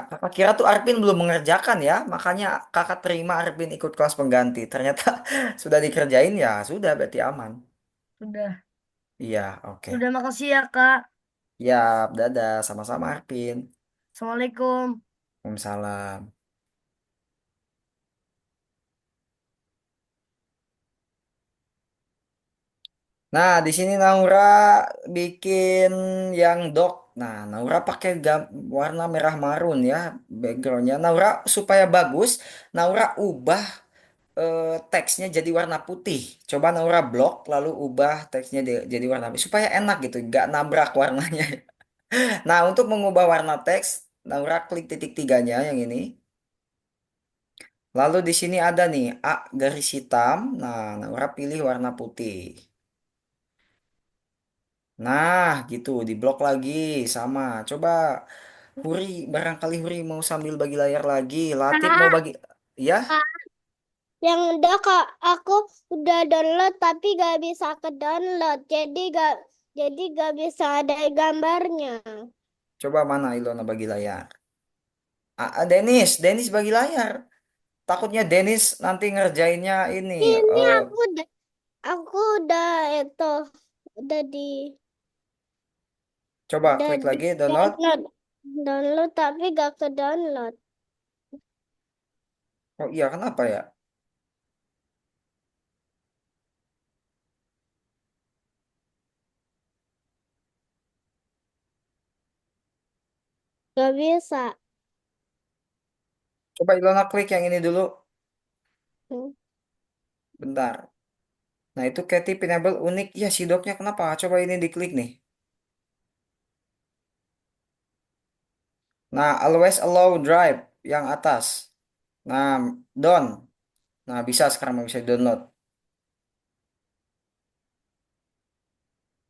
Kakak kira tuh Arpin belum mengerjakan ya. Makanya kakak terima Arpin ikut kelas pengganti. Ternyata sudah dikerjain ya. Sudah berarti aman. Sudah. Iya, oke. Sudah, makasih ya, Kak. Ya, dadah. Sama-sama, Arvin. Assalamualaikum. Waalaikumsalam. Nah, di sini Naura bikin yang dog. Nah, Naura pakai warna merah marun ya backgroundnya. Naura supaya bagus, Naura ubah teksnya jadi warna putih. Coba Naura blok, lalu ubah teksnya jadi warna putih supaya enak gitu, nggak nabrak warnanya. Nah, untuk mengubah warna teks, Naura klik titik tiganya yang ini. Lalu di sini ada nih A garis hitam. Nah, Naura pilih warna putih. Nah, gitu, diblok lagi sama. Coba Huri, barangkali Huri mau sambil bagi layar lagi. Latif mau Kak, bagi, ya? Kak, yang udah Kak, aku udah download tapi gak bisa ke download. Jadi gak bisa ada gambarnya. Coba mana Ilona bagi layar? Denis bagi layar. Takutnya Denis nanti ngerjainnya ini. Ini eh, aku udah itu udah di Coba udah klik di lagi download. download download tapi gak ke download. Oh iya, kenapa ya? Gak bisa. Coba Ilona klik yang ini dulu. Hmm. Bentar. Nah, itu Katy Pineapple unik. Ya, si dognya kenapa? Coba ini diklik nih. Nah, always allow drive yang atas. Nah, down. Nah, bisa sekarang bisa download.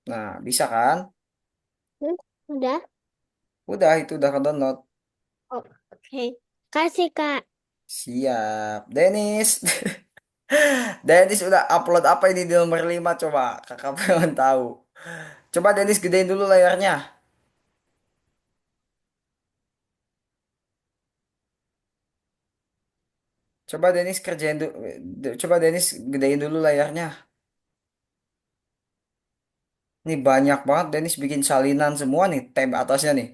Nah, bisa kan? Hmm, udah. Udah, itu udah ke download. Oh, oke. Kasih Kak. Siap. Dennis. Dennis udah upload apa ini di nomor 5 coba. Kakak pengen tahu. Coba Dennis gedein dulu layarnya. Coba Dennis kerjain dulu. Coba Dennis gedein dulu layarnya. Ini banyak banget Dennis bikin salinan semua nih. Tab atasnya nih.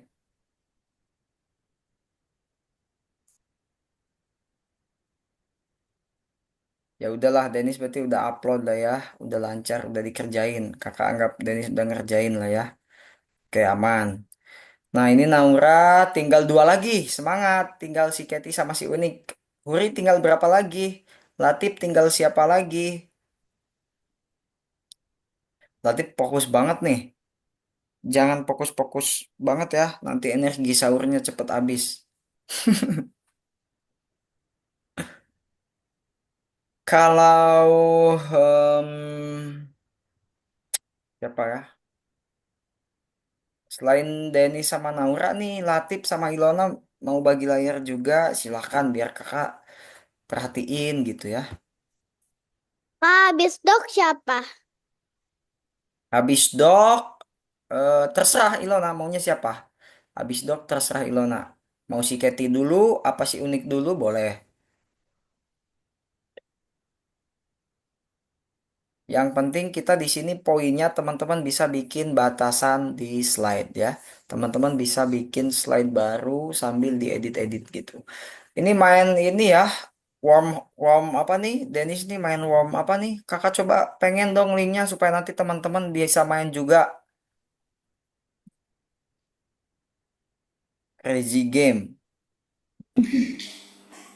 Ya udahlah, Dennis berarti udah upload lah ya, udah lancar, udah dikerjain. Kakak anggap Dennis udah ngerjain lah ya. Oke, aman. Nah, ini Naura tinggal dua lagi, semangat. Tinggal si Keti sama si Unik. Huri tinggal berapa lagi? Latif tinggal siapa lagi? Latif fokus banget nih. Jangan fokus-fokus banget ya, nanti energi sahurnya cepet habis. Kalau siapa ya? Selain Denny sama Naura nih, Latif sama Ilona mau bagi layar juga, silahkan biar kakak perhatiin gitu ya. Kak, habis dok siapa? Habis dok, terserah Ilona maunya siapa. Habis dok terserah Ilona. Mau si Keti dulu, apa si Unik dulu boleh. Yang penting kita di sini poinnya teman-teman bisa bikin batasan di slide ya. Teman-teman bisa bikin slide baru sambil diedit-edit gitu. Ini main ini ya, warm warm apa nih? Dennis nih main warm apa nih? Kakak coba pengen dong linknya supaya nanti teman-teman bisa main juga. Crazy Game.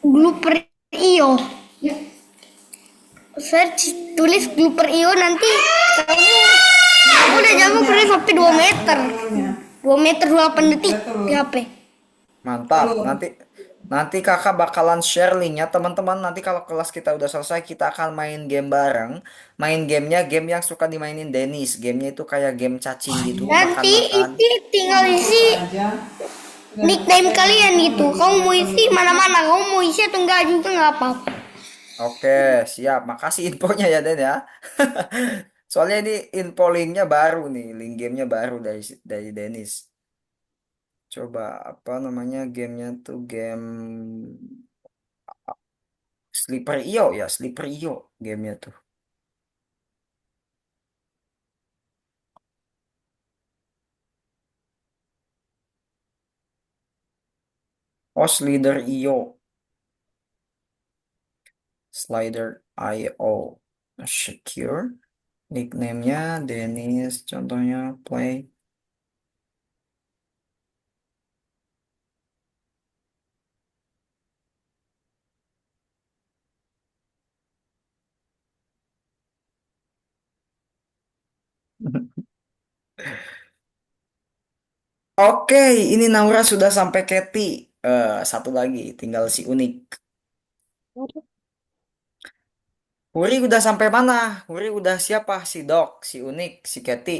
Gluper.io. Search, tulis Gluper.io nanti aku udah jago tulis sampai 2 meter. 2 meter 28 detik di HP. Mantap. Nanti nanti kakak bakalan share linknya teman-teman. Nanti kalau kelas kita udah selesai kita akan main game bareng. Main gamenya game yang suka dimainin Dennis. Gamenya itu kayak game cacing gitu, Nanti makan-makan. isi tinggal isi nickname kalian gitu. Kamu mau isi mana-mana, kamu mau isi atau enggak juga nggak apa-apa. Oke, siap. Makasih infonya ya Den ya. Soalnya ini info linknya baru nih, link gamenya baru dari Dennis. Coba apa namanya gamenya tuh game Sleeper IO ya, Sleeper IO gamenya tuh. Oh, Slider IO. Slider IO. Secure. Nickname-nya Dennis. Contohnya play. Oke, ini Naura sudah sampai Kathy. Satu lagi, tinggal si Unik. Huri udah sampai mana? Huri udah siapa? Si Dok, si Unik, si Kathy.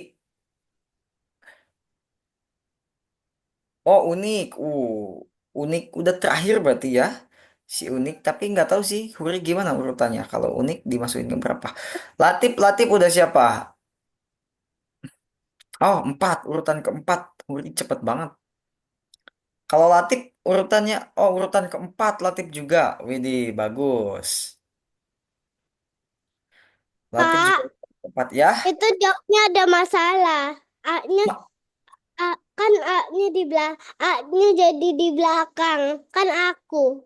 Oh, Unik. Unik udah terakhir berarti ya. Si Unik, tapi nggak tahu sih Huri gimana urutannya. Kalau Unik dimasukin ke berapa? Latif, Latif udah siapa? Oh, empat. Urutan keempat. Huri cepet banget. Kalau Latif urutannya, oh urutan keempat Latif juga. Widih, bagus. Latif juga Kak, keempat ya. itu jawabnya ada masalah. A-nya, Ma- kan A-nya di belakang, A-nya jadi di belakang. Kan aku.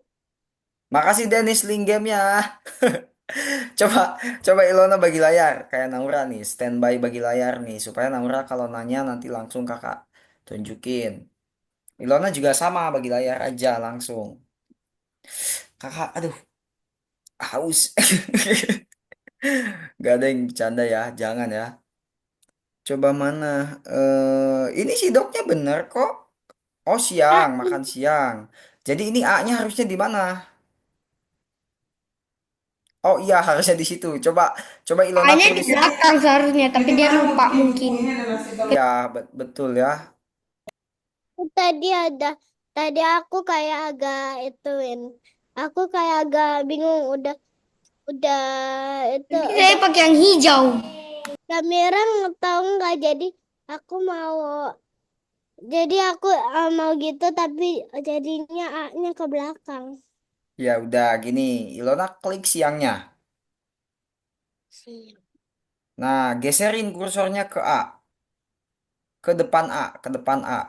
Makasih Dennis link gamenya. Coba, coba Ilona bagi layar. Kayak Naura nih, standby bagi layar nih. Supaya Naura kalau nanya nanti langsung kakak tunjukin. Ilona juga sama bagi layar aja langsung. Kakak, aduh, haus. Gak ada yang bercanda ya, jangan ya. Coba mana? Ini si doknya bener kok. Oh A, siang, makan siang. Jadi ini A-nya harusnya di mana? Oh iya, harusnya di situ. Coba, coba Ilona A-nya di tulis. belakang seharusnya, tapi dia lupa mungkin. Ya, betul ya. tadi ada, tadi aku kayak agak ituin. Aku kayak agak bingung. Udah itu, Tapi saya pakai yang hijau. kamera tahu nggak? Aku mau, aku mau gitu, tapi jadinya A-nya ke belakang. Ya udah gini, Ilona klik siangnya. Nah, geserin kursornya ke A, ke depan A, ke depan A.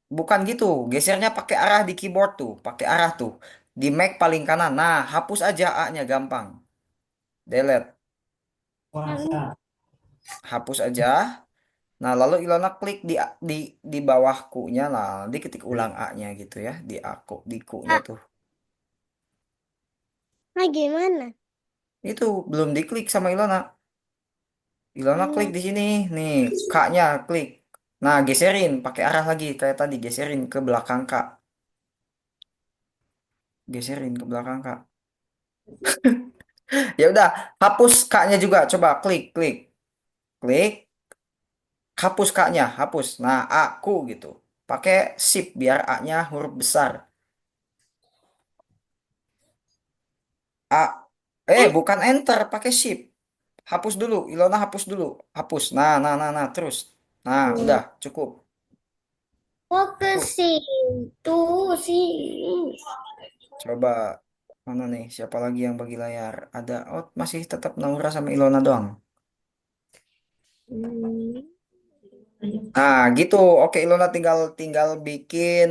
Bukan gitu, gesernya pakai arah di keyboard tuh, pakai arah tuh. Di Mac paling kanan. Nah, hapus aja A-nya gampang. Delete, Yang hapus aja. Nah, lalu Ilona klik di di bawah ku-nya lah, nanti ketik ulang A-nya gitu ya, di aku, di ku-nya A, tuh. gimana? Itu belum diklik sama Ilona. Ilona klik Hmm, di sini, nih, K-nya klik. Nah, geserin, pakai arah lagi kayak tadi, geserin ke belakang Kak. Geserin ke belakang Kak. Ya udah, hapus K-nya juga. Coba klik, klik, klik, hapus K-nya, hapus. Nah, aku gitu. Pakai shift biar A-nya huruf besar. A, eh, bukan enter, pakai shift. Hapus dulu, Ilona hapus dulu. Hapus. Nah, nah, nah, nah, terus. Nah, udah, cukup. kok ke Cukup. situ sih? Coba mana nih? Siapa lagi yang bagi layar? Ada. Oh, masih tetap Naura sama Ilona doang. Hmm. Nah, gitu. Oke, Ilona tinggal tinggal bikin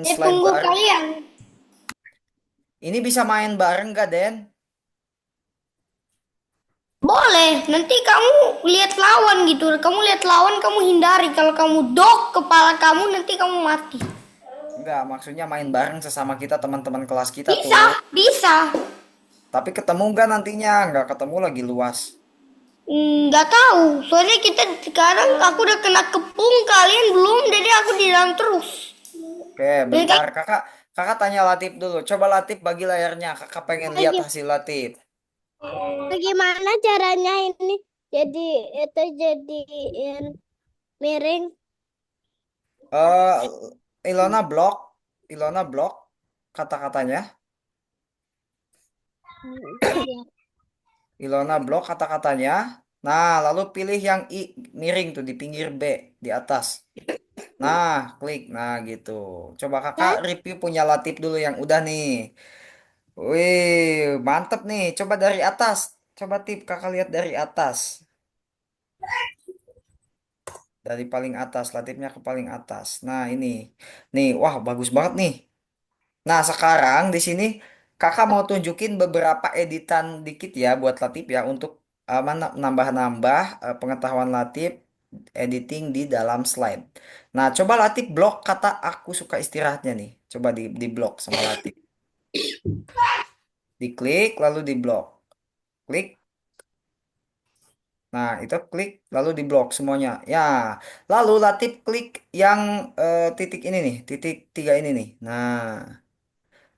slide Tunggu baru. kalian. Ini bisa main bareng gak, Den? Boleh, nanti kamu lihat lawan gitu. Kamu lihat lawan, kamu hindari. Kalau kamu dok kepala kamu, nanti kamu mati. Enggak, maksudnya main bareng sesama kita teman-teman kelas kita tuh. Bisa, bisa. Tapi ketemu nggak nantinya? Nggak ketemu lagi luas. Nggak tahu. Soalnya kita sekarang aku udah kena kepung, kalian belum, jadi aku di dalam terus. Oke, Jadi bentar. Kakak, kakak tanya Latif dulu. Coba Latif bagi layarnya. Kakak pengen lihat Bagi- hasil Latif. Bagaimana caranya ini jadi jadiin miring? Eh, Ilona blok, Ilona blok kata-katanya. Ya. Ilona blok kata-katanya. Nah, lalu pilih yang I miring tuh di pinggir B di atas. Nah, klik. Nah, gitu. Coba kakak Kan? review punya Latif dulu yang udah nih. Wih, mantep nih. Coba dari atas. Coba tip kakak lihat dari atas. Dari paling atas, Latifnya ke paling atas. Nah, ini. Nih, wah bagus banget nih. Nah, sekarang di sini kakak mau tunjukin beberapa editan dikit ya buat Latif ya untuk nambah-nambah pengetahuan Latif editing di dalam slide. Nah, coba Latif blok kata aku suka istirahatnya nih. Coba di blok sama Latif. Diklik lalu di blok. Klik. Nah, itu klik lalu di blok semuanya. Ya, lalu Latif klik yang titik ini nih, titik tiga ini nih. Nah,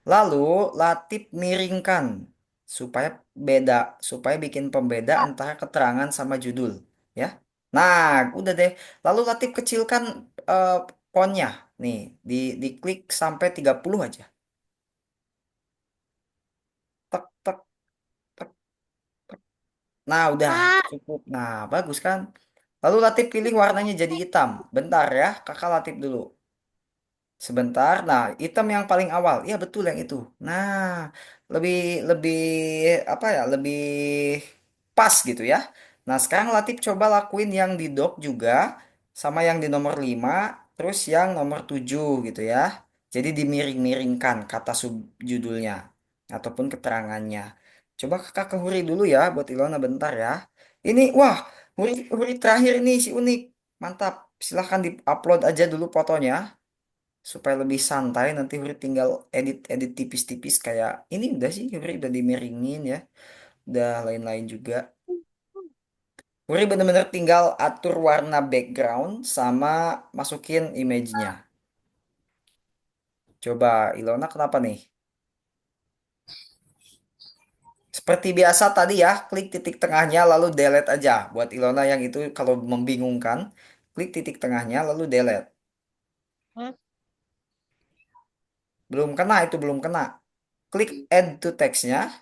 lalu Latif miringkan supaya beda, supaya bikin pembeda antara keterangan sama judul, ya. Nah, udah deh. Lalu Latif kecilkan eh, fontnya. Nih, diklik sampai 30 aja. Tek tek tek tek. Nah, udah Kak, cukup. Nah, bagus kan? Lalu Latif pilih warnanya jadi hitam. Bentar ya, kakak Latif dulu. Sebentar. Nah, item yang paling awal. Iya, betul yang itu. Nah, lebih lebih apa ya? Lebih pas gitu ya. Nah, sekarang Latif coba lakuin yang di dock juga sama yang di nomor 5, terus yang nomor 7 gitu ya. Jadi dimiring-miringkan kata subjudulnya ataupun keterangannya. Coba kakak ke Huri dulu ya buat Ilona bentar ya. Ini wah, Huri terakhir ini si unik. Mantap. Silahkan di-upload aja dulu fotonya supaya lebih santai nanti Huri tinggal edit-edit tipis-tipis kayak ini udah sih Huri udah dimiringin ya udah lain-lain juga Huri bener-bener tinggal atur warna background sama masukin image-nya coba Ilona kenapa nih seperti biasa tadi ya klik titik tengahnya lalu delete aja buat Ilona yang itu kalau membingungkan klik titik tengahnya lalu delete belum kena itu belum kena klik add to text-nya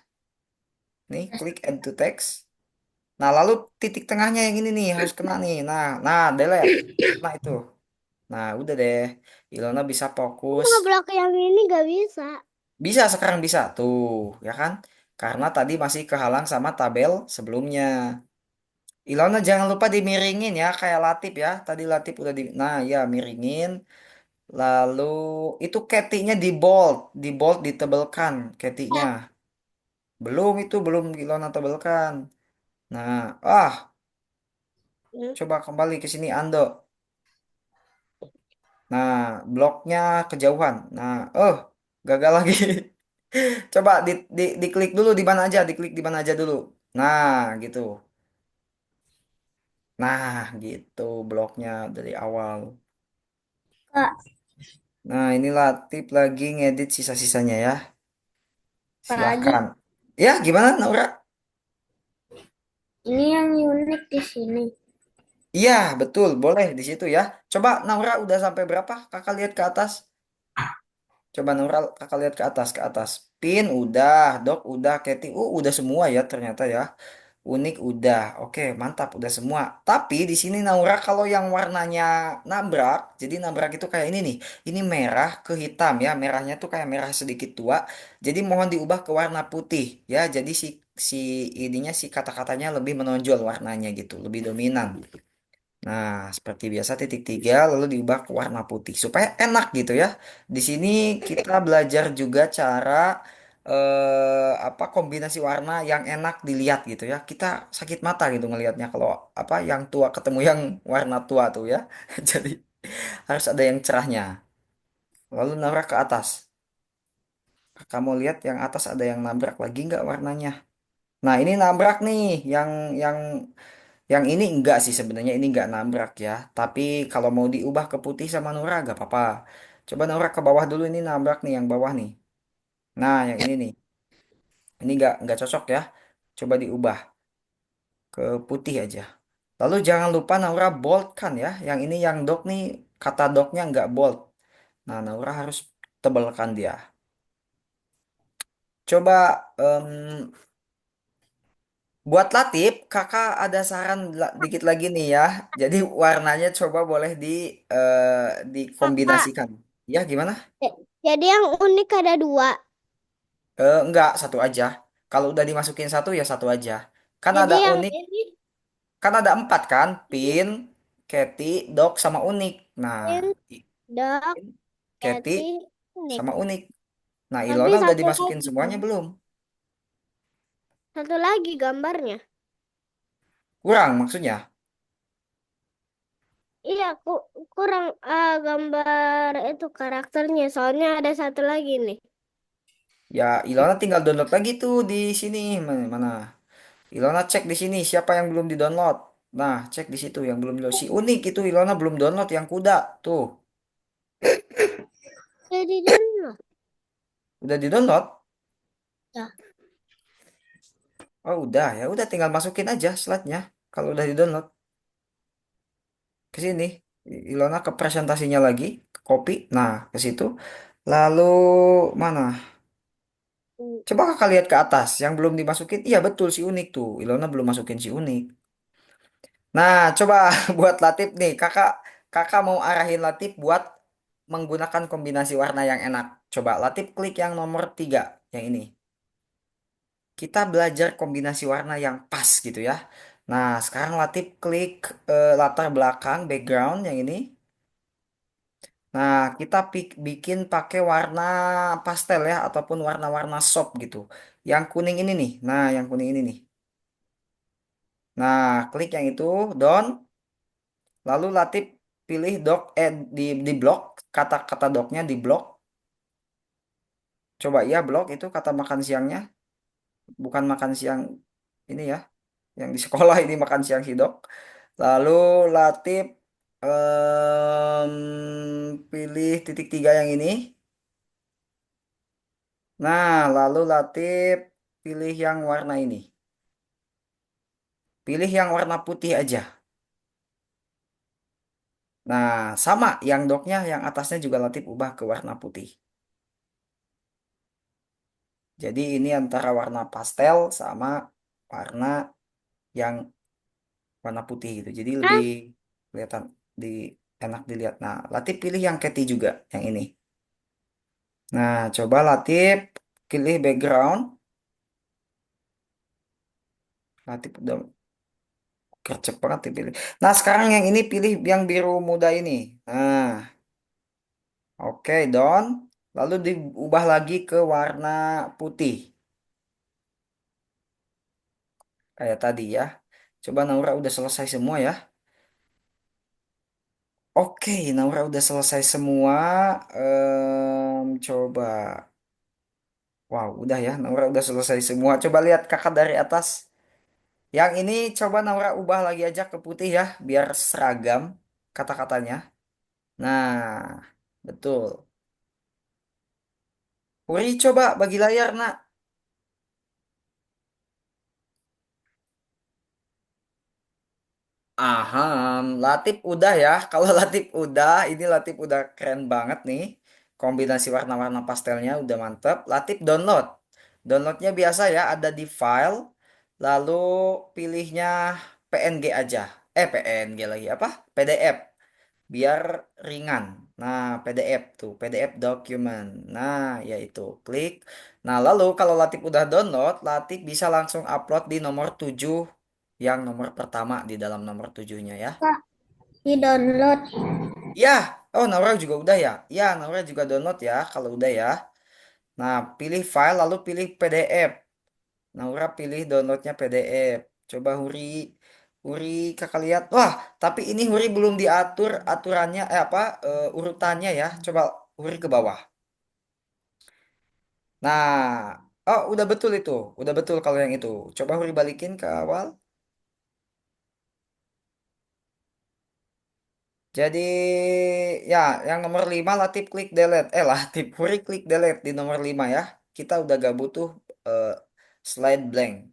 nih klik add to text. Nah, lalu titik tengahnya yang ini nih harus kena nih. Delete. Kena itu. Nah, udah deh. Ilona bisa fokus. ngeblok yang ini gak bisa. Bisa sekarang bisa. Tuh, ya kan? Karena tadi masih kehalang sama tabel sebelumnya. Ilona jangan lupa dimiringin ya, kayak Latif ya. Tadi Latif udah Nah, ya miringin. Lalu itu ketinya di bold ditebelkan ketinya. Belum itu belum Ilona tebelkan. Nah, coba kembali ke sini Ando. Nah, bloknya kejauhan. Nah, gagal lagi. Coba diklik dulu di mana aja, diklik di mana aja dulu. Nah, gitu. Nah, gitu bloknya dari awal. Kak, Nah, inilah tip lagi ngedit sisa-sisanya ya. Kak lagi. Silakan. Ya, gimana Naura? Ini yang unik di sini. Iya, betul, boleh di situ ya. Coba Naura udah sampai berapa? Kakak lihat ke atas. Coba Naura kakak lihat ke atas. Pin udah, dok udah, Keti, udah semua ya ternyata ya. Unik udah, oke mantap udah semua. Tapi di sini Naura kalau yang warnanya nabrak, jadi nabrak itu kayak ini nih. Ini merah ke hitam ya, merahnya tuh kayak merah sedikit tua. Jadi mohon diubah ke warna putih ya. Jadi si si ininya si kata-katanya lebih menonjol warnanya gitu, lebih dominan. Nah, seperti biasa titik tiga lalu diubah ke warna putih supaya enak gitu ya. Di sini kita belajar juga cara apa kombinasi warna yang enak dilihat gitu ya. Kita sakit mata gitu ngelihatnya kalau apa yang tua ketemu yang warna tua tuh ya. Jadi harus ada yang cerahnya. Lalu nabrak ke atas. Kamu lihat yang atas ada yang nabrak lagi nggak warnanya? Nah, ini nabrak nih yang yang Yang ini enggak sih sebenarnya ini enggak nabrak ya. Tapi kalau mau diubah ke putih sama Nora gak apa-apa. Coba Nora ke bawah dulu ini nabrak nih yang bawah nih. Nah yang ini nih. Ini enggak cocok ya. Coba diubah ke putih aja. Lalu jangan lupa Naura bold kan ya. Yang ini yang dog nih kata dognya enggak bold. Nah Naura harus tebelkan dia. Coba buat Latif, kakak ada saran dikit lagi nih ya. Jadi warnanya coba boleh Kakak, dikombinasikan. Ya gimana? jadi yang unik ada dua. Enggak, satu aja. Kalau udah dimasukin satu ya satu aja. Kan Jadi ada yang unik, ini kan ada empat kan? Pin, Cathy, Dog, sama unik. Nah, pink, dark, Cathy catty, unik. sama unik. Nah, Tapi Ilona udah satu dimasukin lagi semuanya kan? belum? Satu lagi gambarnya. Kurang maksudnya. Iya, kurang gambar itu karakternya. Soalnya ada satu lagi nih. Ya, Ilona tinggal download lagi tuh di sini. Mana? Mana? Ilona cek di sini siapa yang belum di-download. Nah, cek di situ yang belum download. Si Unik itu Ilona belum download yang kuda. Tuh, Jadi download. udah di-download? Ya. Oh, udah ya. Udah tinggal masukin aja slide-nya kalau udah di-download ke sini. Ilona ke presentasinya lagi, ke copy. Nah, ke situ. Lalu mana? Coba kakak lihat ke atas yang belum dimasukin. Iya, betul si Unik tuh. Ilona belum masukin si Unik. Nah, coba buat Latif nih. Kakak kakak mau arahin Latif buat menggunakan kombinasi warna yang enak. Coba Latif klik yang nomor 3, yang ini. Kita belajar kombinasi warna yang pas gitu ya. Nah, sekarang Latif klik latar belakang, background yang ini. Nah, kita bikin pakai warna pastel ya, ataupun warna-warna soft gitu. Yang kuning ini nih. Nah, yang kuning ini nih. Nah, klik yang itu, done. Lalu Latif pilih dock di blok, kata-kata docknya di blok. Coba iya blok itu kata makan siangnya, bukan makan siang ini ya, yang di sekolah ini makan siang si dok. Lalu Latif pilih titik 3 yang ini. Nah, lalu Latif pilih yang warna ini. Pilih yang warna putih aja. Nah, sama yang doknya, yang atasnya juga Latif ubah ke warna putih. Jadi ini antara warna pastel sama warna yang warna putih gitu. Jadi lebih Hah? kelihatan di enak dilihat. Nah, Latif pilih yang Cathy juga, yang ini. Nah, coba Latif pilih background. Latif udah gercep banget dipilih. Nah, sekarang yang ini pilih yang biru muda ini. Nah, oke, Don. Lalu diubah lagi ke warna putih. Kayak tadi ya. Coba Naura udah selesai semua ya. Oke, Naura udah selesai semua. Coba. Wow, udah ya. Naura udah selesai semua. Coba lihat kakak dari atas. Yang ini coba Naura ubah lagi aja ke putih ya. Biar seragam kata-katanya. Nah, betul. Uri coba bagi layar, nak. Aham, Latif udah ya. Kalau Latif udah, ini Latif udah keren banget nih. Kombinasi warna-warna pastelnya udah mantep. Latif download. Downloadnya biasa ya, ada di file. Lalu pilihnya PNG aja. PNG lagi apa? PDF. Biar ringan. Nah, PDF tuh, PDF document. Nah, yaitu klik. Nah, lalu kalau Latif udah download, Latif bisa langsung upload di nomor 7 yang nomor pertama di dalam nomor 7-nya ya. Kak, di download. Ya, oh Naura juga udah ya. Ya, Naura juga download ya kalau udah ya. Nah, pilih file lalu pilih PDF. Naura pilih downloadnya PDF. Coba Huri, Huri kakak lihat. Wah, tapi ini Huri belum diatur aturannya, urutannya ya. Coba Huri ke bawah. Nah, oh udah betul itu. Udah betul kalau yang itu. Coba Huri balikin ke awal. Jadi ya, yang nomor 5 Latif klik delete. Latif Huri klik delete di nomor 5 ya. Kita udah gak butuh eh, slide blank,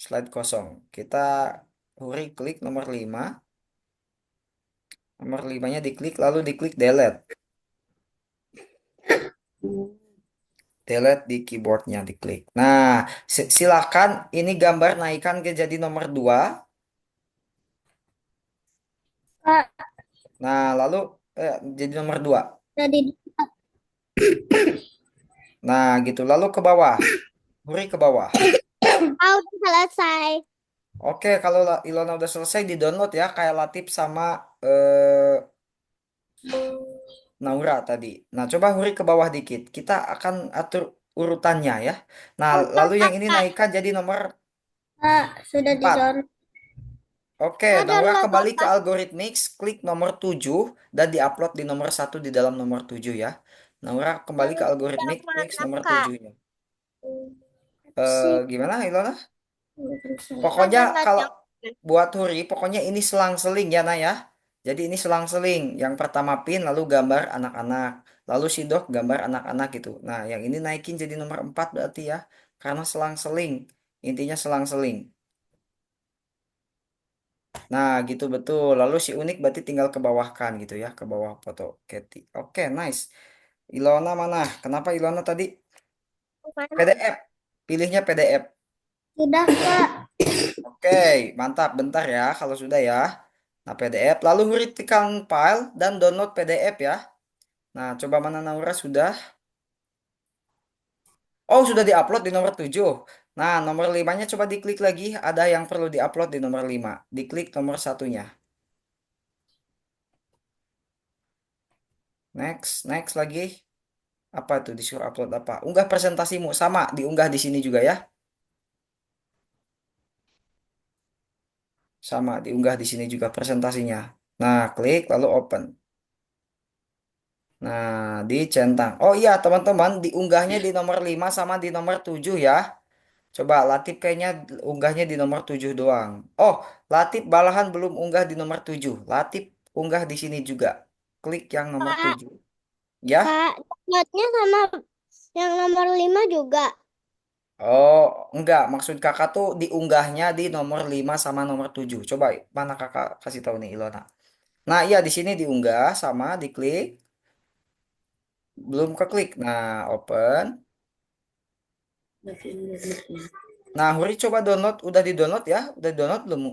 slide kosong. Kita Huri klik nomor 5. Nomor 5-nya diklik lalu diklik delete. Delete di keyboardnya diklik. Nah, silakan ini gambar naikkan ke jadi nomor 2. Kak, Nah, lalu jadi nomor 2. tadi Nah, gitu. Lalu ke bawah. Huri ke bawah. udah selesai. Oke, kalau Ilona udah selesai di-download ya kayak Latif sama eh Naura tadi. Nah, coba Huri ke bawah dikit. Kita akan atur urutannya ya. Nah, Udah, lalu yang ini Kak. naikkan jadi nomor Kak, sudah 4. didownload. Oke, Kak, Naura download kembali ke apa? Algorithmix, klik nomor 7 dan diupload di nomor 1 di dalam nomor 7 ya. Naura kembali ke Yang Algorithmix, klik mana, nomor Kak? 7-nya. Si Gimana Ilona? Kak, Pokoknya download kalau yang mana? buat Huri, pokoknya ini selang-seling ya Naya. Jadi ini selang-seling. Yang pertama pin, lalu gambar anak-anak. Lalu sidok gambar anak-anak gitu. Nah, yang ini naikin jadi nomor 4 berarti ya. Karena selang-seling. Intinya selang-seling. Nah, gitu betul. Lalu si unik berarti tinggal ke bawahkan gitu ya. Ke bawah foto Cathy. Oke, nice. Ilona mana? Kenapa Ilona tadi? Mana? PDF. Pilihnya PDF. Sudah, Kak. Oke, mantap. Bentar ya kalau sudah ya. Nah, PDF. Lalu huri tekan file dan download PDF ya. Nah, coba mana Naura sudah? Oh, sudah diupload di nomor 7. Nah, nomor 5-nya coba diklik lagi. Ada yang perlu diupload di nomor 5. Diklik nomor satunya. Next, next lagi. Apa tuh disuruh upload apa? Unggah presentasimu. Sama, diunggah di sini juga ya. Sama, diunggah di sini juga presentasinya. Nah, klik lalu open. Nah, dicentang. Oh iya, teman-teman, diunggahnya di nomor 5 sama di nomor 7 ya. Coba Latif kayaknya unggahnya di nomor 7 doang. Oh, Latif balahan belum unggah di nomor 7. Latif unggah di sini juga. Klik yang nomor Kak, 7. Ya. Kak, downloadnya sama yang nomor 5 juga. Oh, enggak. Maksud kakak tuh diunggahnya di nomor 5 sama nomor 7. Coba mana kakak kasih tahu nih Ilona. Nah, iya di sini diunggah sama diklik. Belum keklik. Nah, open. Nah, Huri coba download. Udah di-download ya? Udah di-download belum?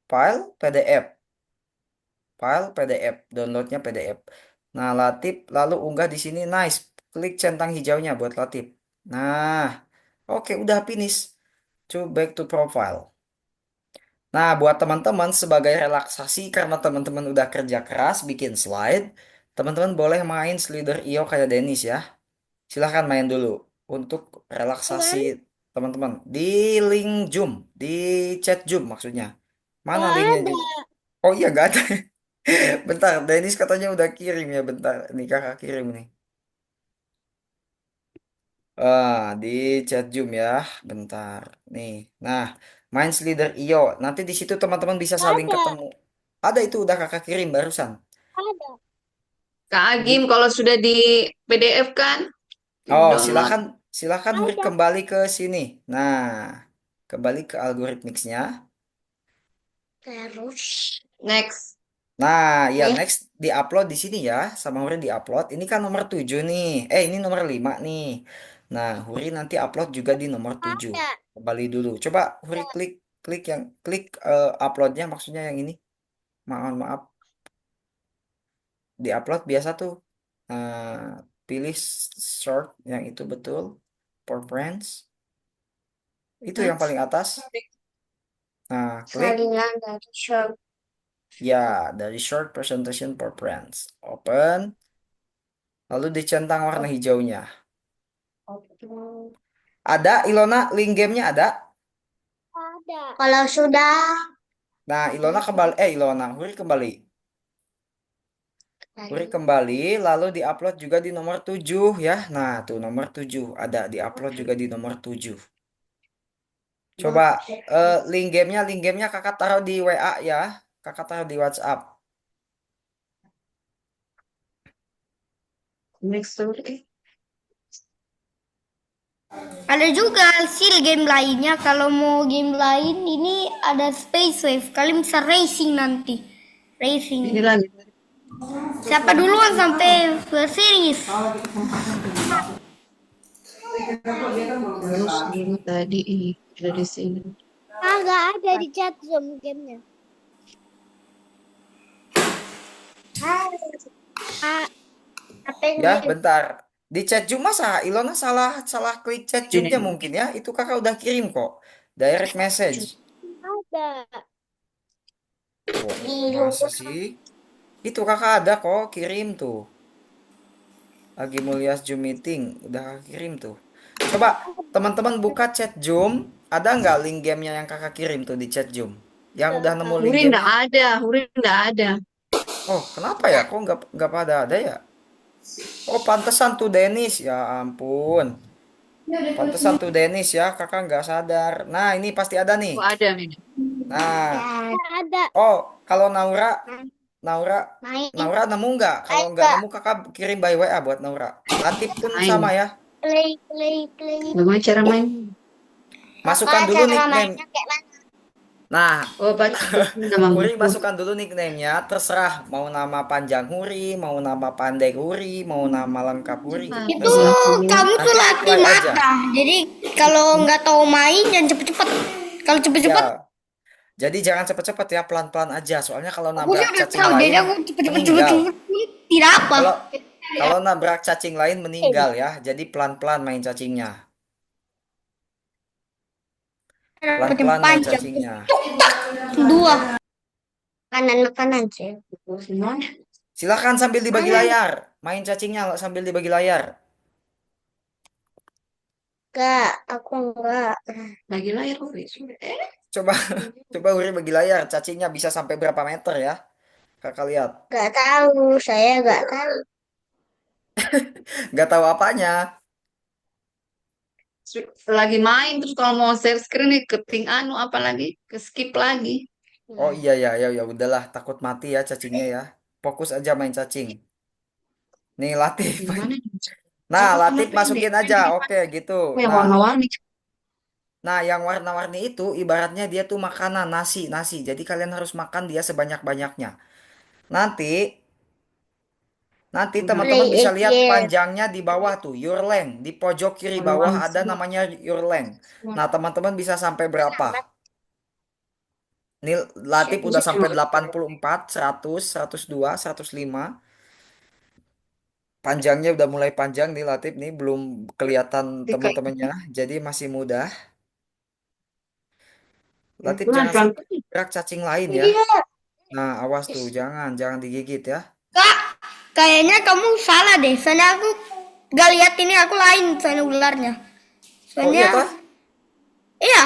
File PDF. File PDF. Downloadnya PDF. Nah, Latif lalu unggah di sini. Nice. Klik centang hijaunya buat Latif. Nah, oke udah finish. Coba back to profile. Nah, buat teman-teman sebagai relaksasi karena teman-teman udah kerja keras bikin slide, teman-teman boleh main Slider IO kayak Dennis ya. Silahkan main dulu untuk relaksasi Gimana? teman-teman di link Zoom, di chat Zoom maksudnya. Mana Gak linknya ada. Zoom? Oh iya nggak ada. Bentar, Dennis katanya udah kirim ya. Bentar, nih kakak kirim nih. Di chat Zoom ya. Bentar, nih. Nah, main Slider IO. Nanti di situ teman-teman bisa Gak saling ada. ketemu. Ada itu udah kakak kirim barusan. Ada. Kak Agim, Di, kalau sudah di PDF kan, di oh, download. silakan silakan Huri Ada. kembali ke sini. Nah, kembali ke algoritmixnya. Terus, next. Nah, ya Nih, next di-upload di sini ya, sama Huri di-upload. Ini kan nomor 7 nih. Ini nomor 5 nih. Nah, Huri nanti upload juga di nomor 7. Ada. Kembali dulu. Coba Huri klik klik yang klik uploadnya maksudnya yang ini. Mohon maaf, di-upload biasa tuh. Pilih short yang itu betul. For friends. Itu yang paling atas. Nah, klik. salingan dari shop. Ya, dari short presentation for friends. Open. Lalu dicentang warna hijaunya. Ada, Ilona, link gamenya ada. Ada. Kalau sudah, Nah, Ilona kembali, Ilona, Huri kembali. Huri kembali, lalu diupload juga di nomor 7 ya. Nah, tuh nomor 7 ada diupload juga di nomor 7. Coba link gamenya kakak taruh di WA ya. Kakak taruh di WhatsApp. Next story. ada juga hasil game lainnya. Kalau mau game lain, ini ada Space Wave. Kalian bisa racing nanti. Racing. Ini lagi. Siapa duluan sampai ke series? Terus dulu tadi udah di sini. Nggak ada di chat Zoom gamenya. Ah, Ya, bentar. Di chat Zoom masa Ilona salah salah klik chat Zoom-nya Sini. mungkin ya. Itu kakak udah kirim kok. Direct message. ada. Wah, masa sih? Itu kakak ada kok, kirim tuh. Lagi mulia Zoom meeting, udah kakak kirim tuh. Coba teman-teman buka chat Zoom, ada nggak link gamenya yang kakak kirim tuh di chat Zoom? Yang udah nemu link Huri nggak gamenya? ada, Huri nggak ada. Oh, kenapa ya? Kok nggak pada ada ya? Oh, pantesan tuh Denis. Ya ampun. Pantesan tuh Denis ya, kakak nggak sadar. Nah, ini pasti ada nih. Oh ada nih. Nah, Ada. oh, kalau Naura, Naura, Main. Naura nemu nggak? Kalau Main nggak gak? nemu kakak kirim by WA buat Naura. Latif pun sama Main. ya. Play. Gimana cara main? Masukkan Kakak dulu cara nickname. mainnya kayak mana? Nah, Oh baca nama Huri buku. masukkan dulu nickname-nya. Terserah mau nama panjang Huri, mau nama pendek Huri, mau nama lengkap Huri. Itu Terserah. kamu tuh Nanti latih apply aja. mata. Jadi kalau nggak tahu main jangan cepet-cepet. Kalau cepet-cepet Ya, jadi jangan cepet-cepet ya, pelan-pelan aja. Soalnya kalau aku sih nabrak udah cacing tahu. Jadi lain aku cepet-cepet meninggal. tidak apa. Kalau kalau nabrak cacing lain meninggal ya. Jadi pelan-pelan main cacingnya. Dapat yang Pelan-pelan main panjang. cacingnya. Dua. Makanan sih. Silakan sambil dibagi Mana? layar. Main cacingnya sambil dibagi layar. Enggak, aku enggak. Lagi layar Huri. Coba coba Uri bagi layar. Cacingnya bisa sampai berapa meter ya? Kakak lihat. Enggak tahu, saya enggak tahu. Nggak tahu apanya. Lagi main terus kalau mau share screen nih keting anu apa lagi? Ke skip lagi. Oh iya ya ya ya udahlah, takut mati ya cacingnya ya. Fokus aja main cacing. Nih Latif. Gimana? Nah, Oh Latif kamar pendek. masukin aja. Oke, gitu. Oh, yang Nah, warna-warni. nah yang warna-warni itu ibaratnya dia tuh makanan nasi, nasi. Jadi kalian harus makan dia sebanyak-banyaknya. Nanti Nanti teman-teman Play bisa lihat again. panjangnya di bawah tuh, your length. Di pojok kiri bawah Warna-warni ada semua. namanya your length. Nah, teman-teman bisa sampai berapa? Ini Latif udah sampai 84, 100, 102, 105. Panjangnya udah mulai panjang nih Latif nih, belum kelihatan Kayak teman-temannya. Jadi masih mudah. Latif pelan jangan pelan. sampai gerak cacing lain ya. Iya. Nah, awas tuh, jangan digigit ya. Kak, kayaknya kamu salah deh. Soalnya aku gak lihat ini aku lain soalnya ularnya. Oh iya Soalnya toh? iya,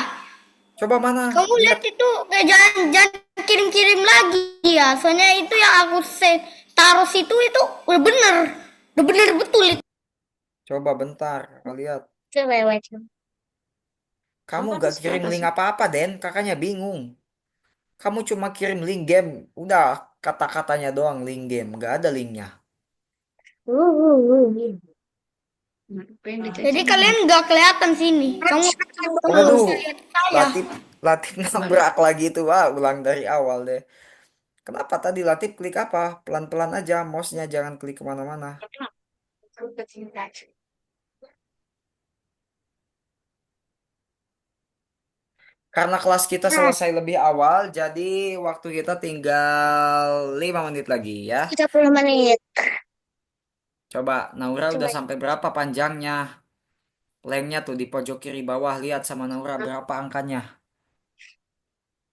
Coba mana? kamu Lihat. lihat itu jangan kirim-kirim lagi ya. Soalnya itu yang aku taruh situ itu udah bener betul itu. Coba bentar, kakak lihat. Coba baca. Kamu Apa gak atas ke kirim atas? link apa-apa, Den. Kakaknya bingung. Kamu cuma kirim link game. Udah, kata-katanya doang link game. Gak ada linknya. Pendek Jadi cacingnya. kalian gak kelihatan sini. Kamu Waduh, bisa lihat saya. Latif, Latif nabrak lagi tuh. Wah, ulang dari awal deh. Kenapa tadi Latif klik apa? Pelan-pelan aja, mouse-nya jangan klik kemana-mana. Karena kelas kita Nah, selesai lebih awal, jadi waktu kita tinggal 5 menit lagi ya. 30 menit. Coba, Naura udah Coba. sampai berapa panjangnya? Lengthnya tuh di pojok kiri bawah. Lihat sama Naura berapa angkanya.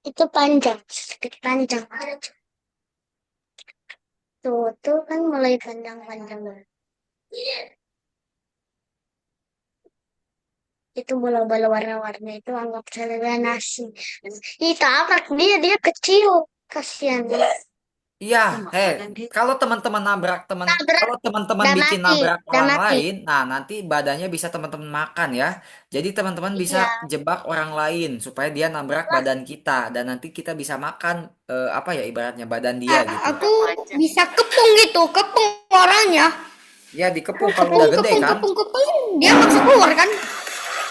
Itu panjang, sedikit panjang. Tuh kan mulai panjang-panjang. Itu bola-bola warna-warni itu anggap saja nasi. Ih, tabrak dia kecil. Kasihan. Iya, Oh, heh, makanan dia. Tabrak, kalau teman-teman udah bikin mati, nabrak udah orang mati. lain, nah nanti badannya bisa teman-teman makan ya. Jadi teman-teman bisa Iya. jebak orang lain supaya dia nabrak badan kita dan nanti kita bisa makan apa ya ibaratnya badan dia gitu. Aku bisa kepung gitu, kepung orangnya. Ya dikepung kalau Kepung, udah gede kepung, kan? kepung, kepung. Dia maksa keluar kan?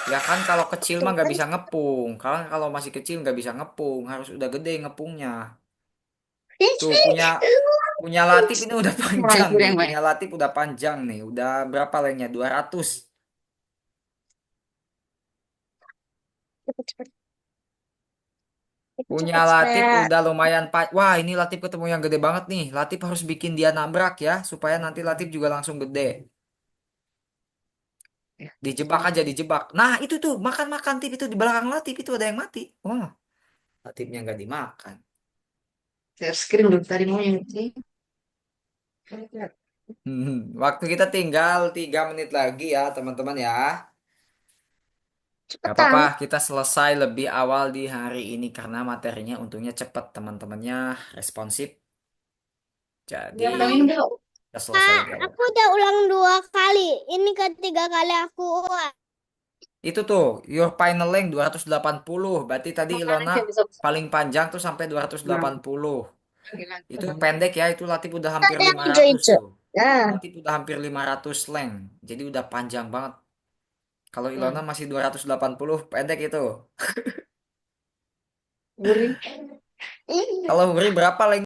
Ya kan kalau kecil mah nggak bisa ngepung. Kalau masih kecil nggak bisa ngepung, harus udah gede ngepungnya. Tuh punya Latif ini udah Nah, panjang itu nih. yang baik. Punya Latif udah panjang nih. Udah berapa lengnya? 200. Cepet, cepet, cepet, Punya cepet, Latif cepet. udah lumayan Wah, ini Latif ketemu yang gede banget nih. Latif harus bikin dia nabrak ya, supaya nanti Latif juga langsung gede. Dijebak aja, dijebak. Nah, itu tuh, makan-makan Tip itu di belakang Latif itu ada yang mati. Wah, Latifnya nggak dimakan. Share screen dulu tadi mau yang ini. Waktu kita tinggal 3 menit lagi ya, teman-teman ya. Gak apa-apa, Cepetan. kita selesai lebih awal di hari ini karena materinya untungnya cepat, teman-temannya responsif. Jadi, Dia udah minum dulu. kita selesai Kak, lebih awal. aku udah ulang 2 kali. Ini ketiga kali aku ulang. Itu tuh, your final length 280. Berarti tadi Makan Ilona aja bisa. paling panjang tuh sampai 280. Itu Lagi. pendek ya, itu Latif udah hampir Yang 500 hijau-hijau. tuh. Nah, Latif udah hampir 500 length. Jadi udah panjang banget. Kalau Ilona Hmm. masih 280, pendek itu. Gurih. Kalau Huri berapa length?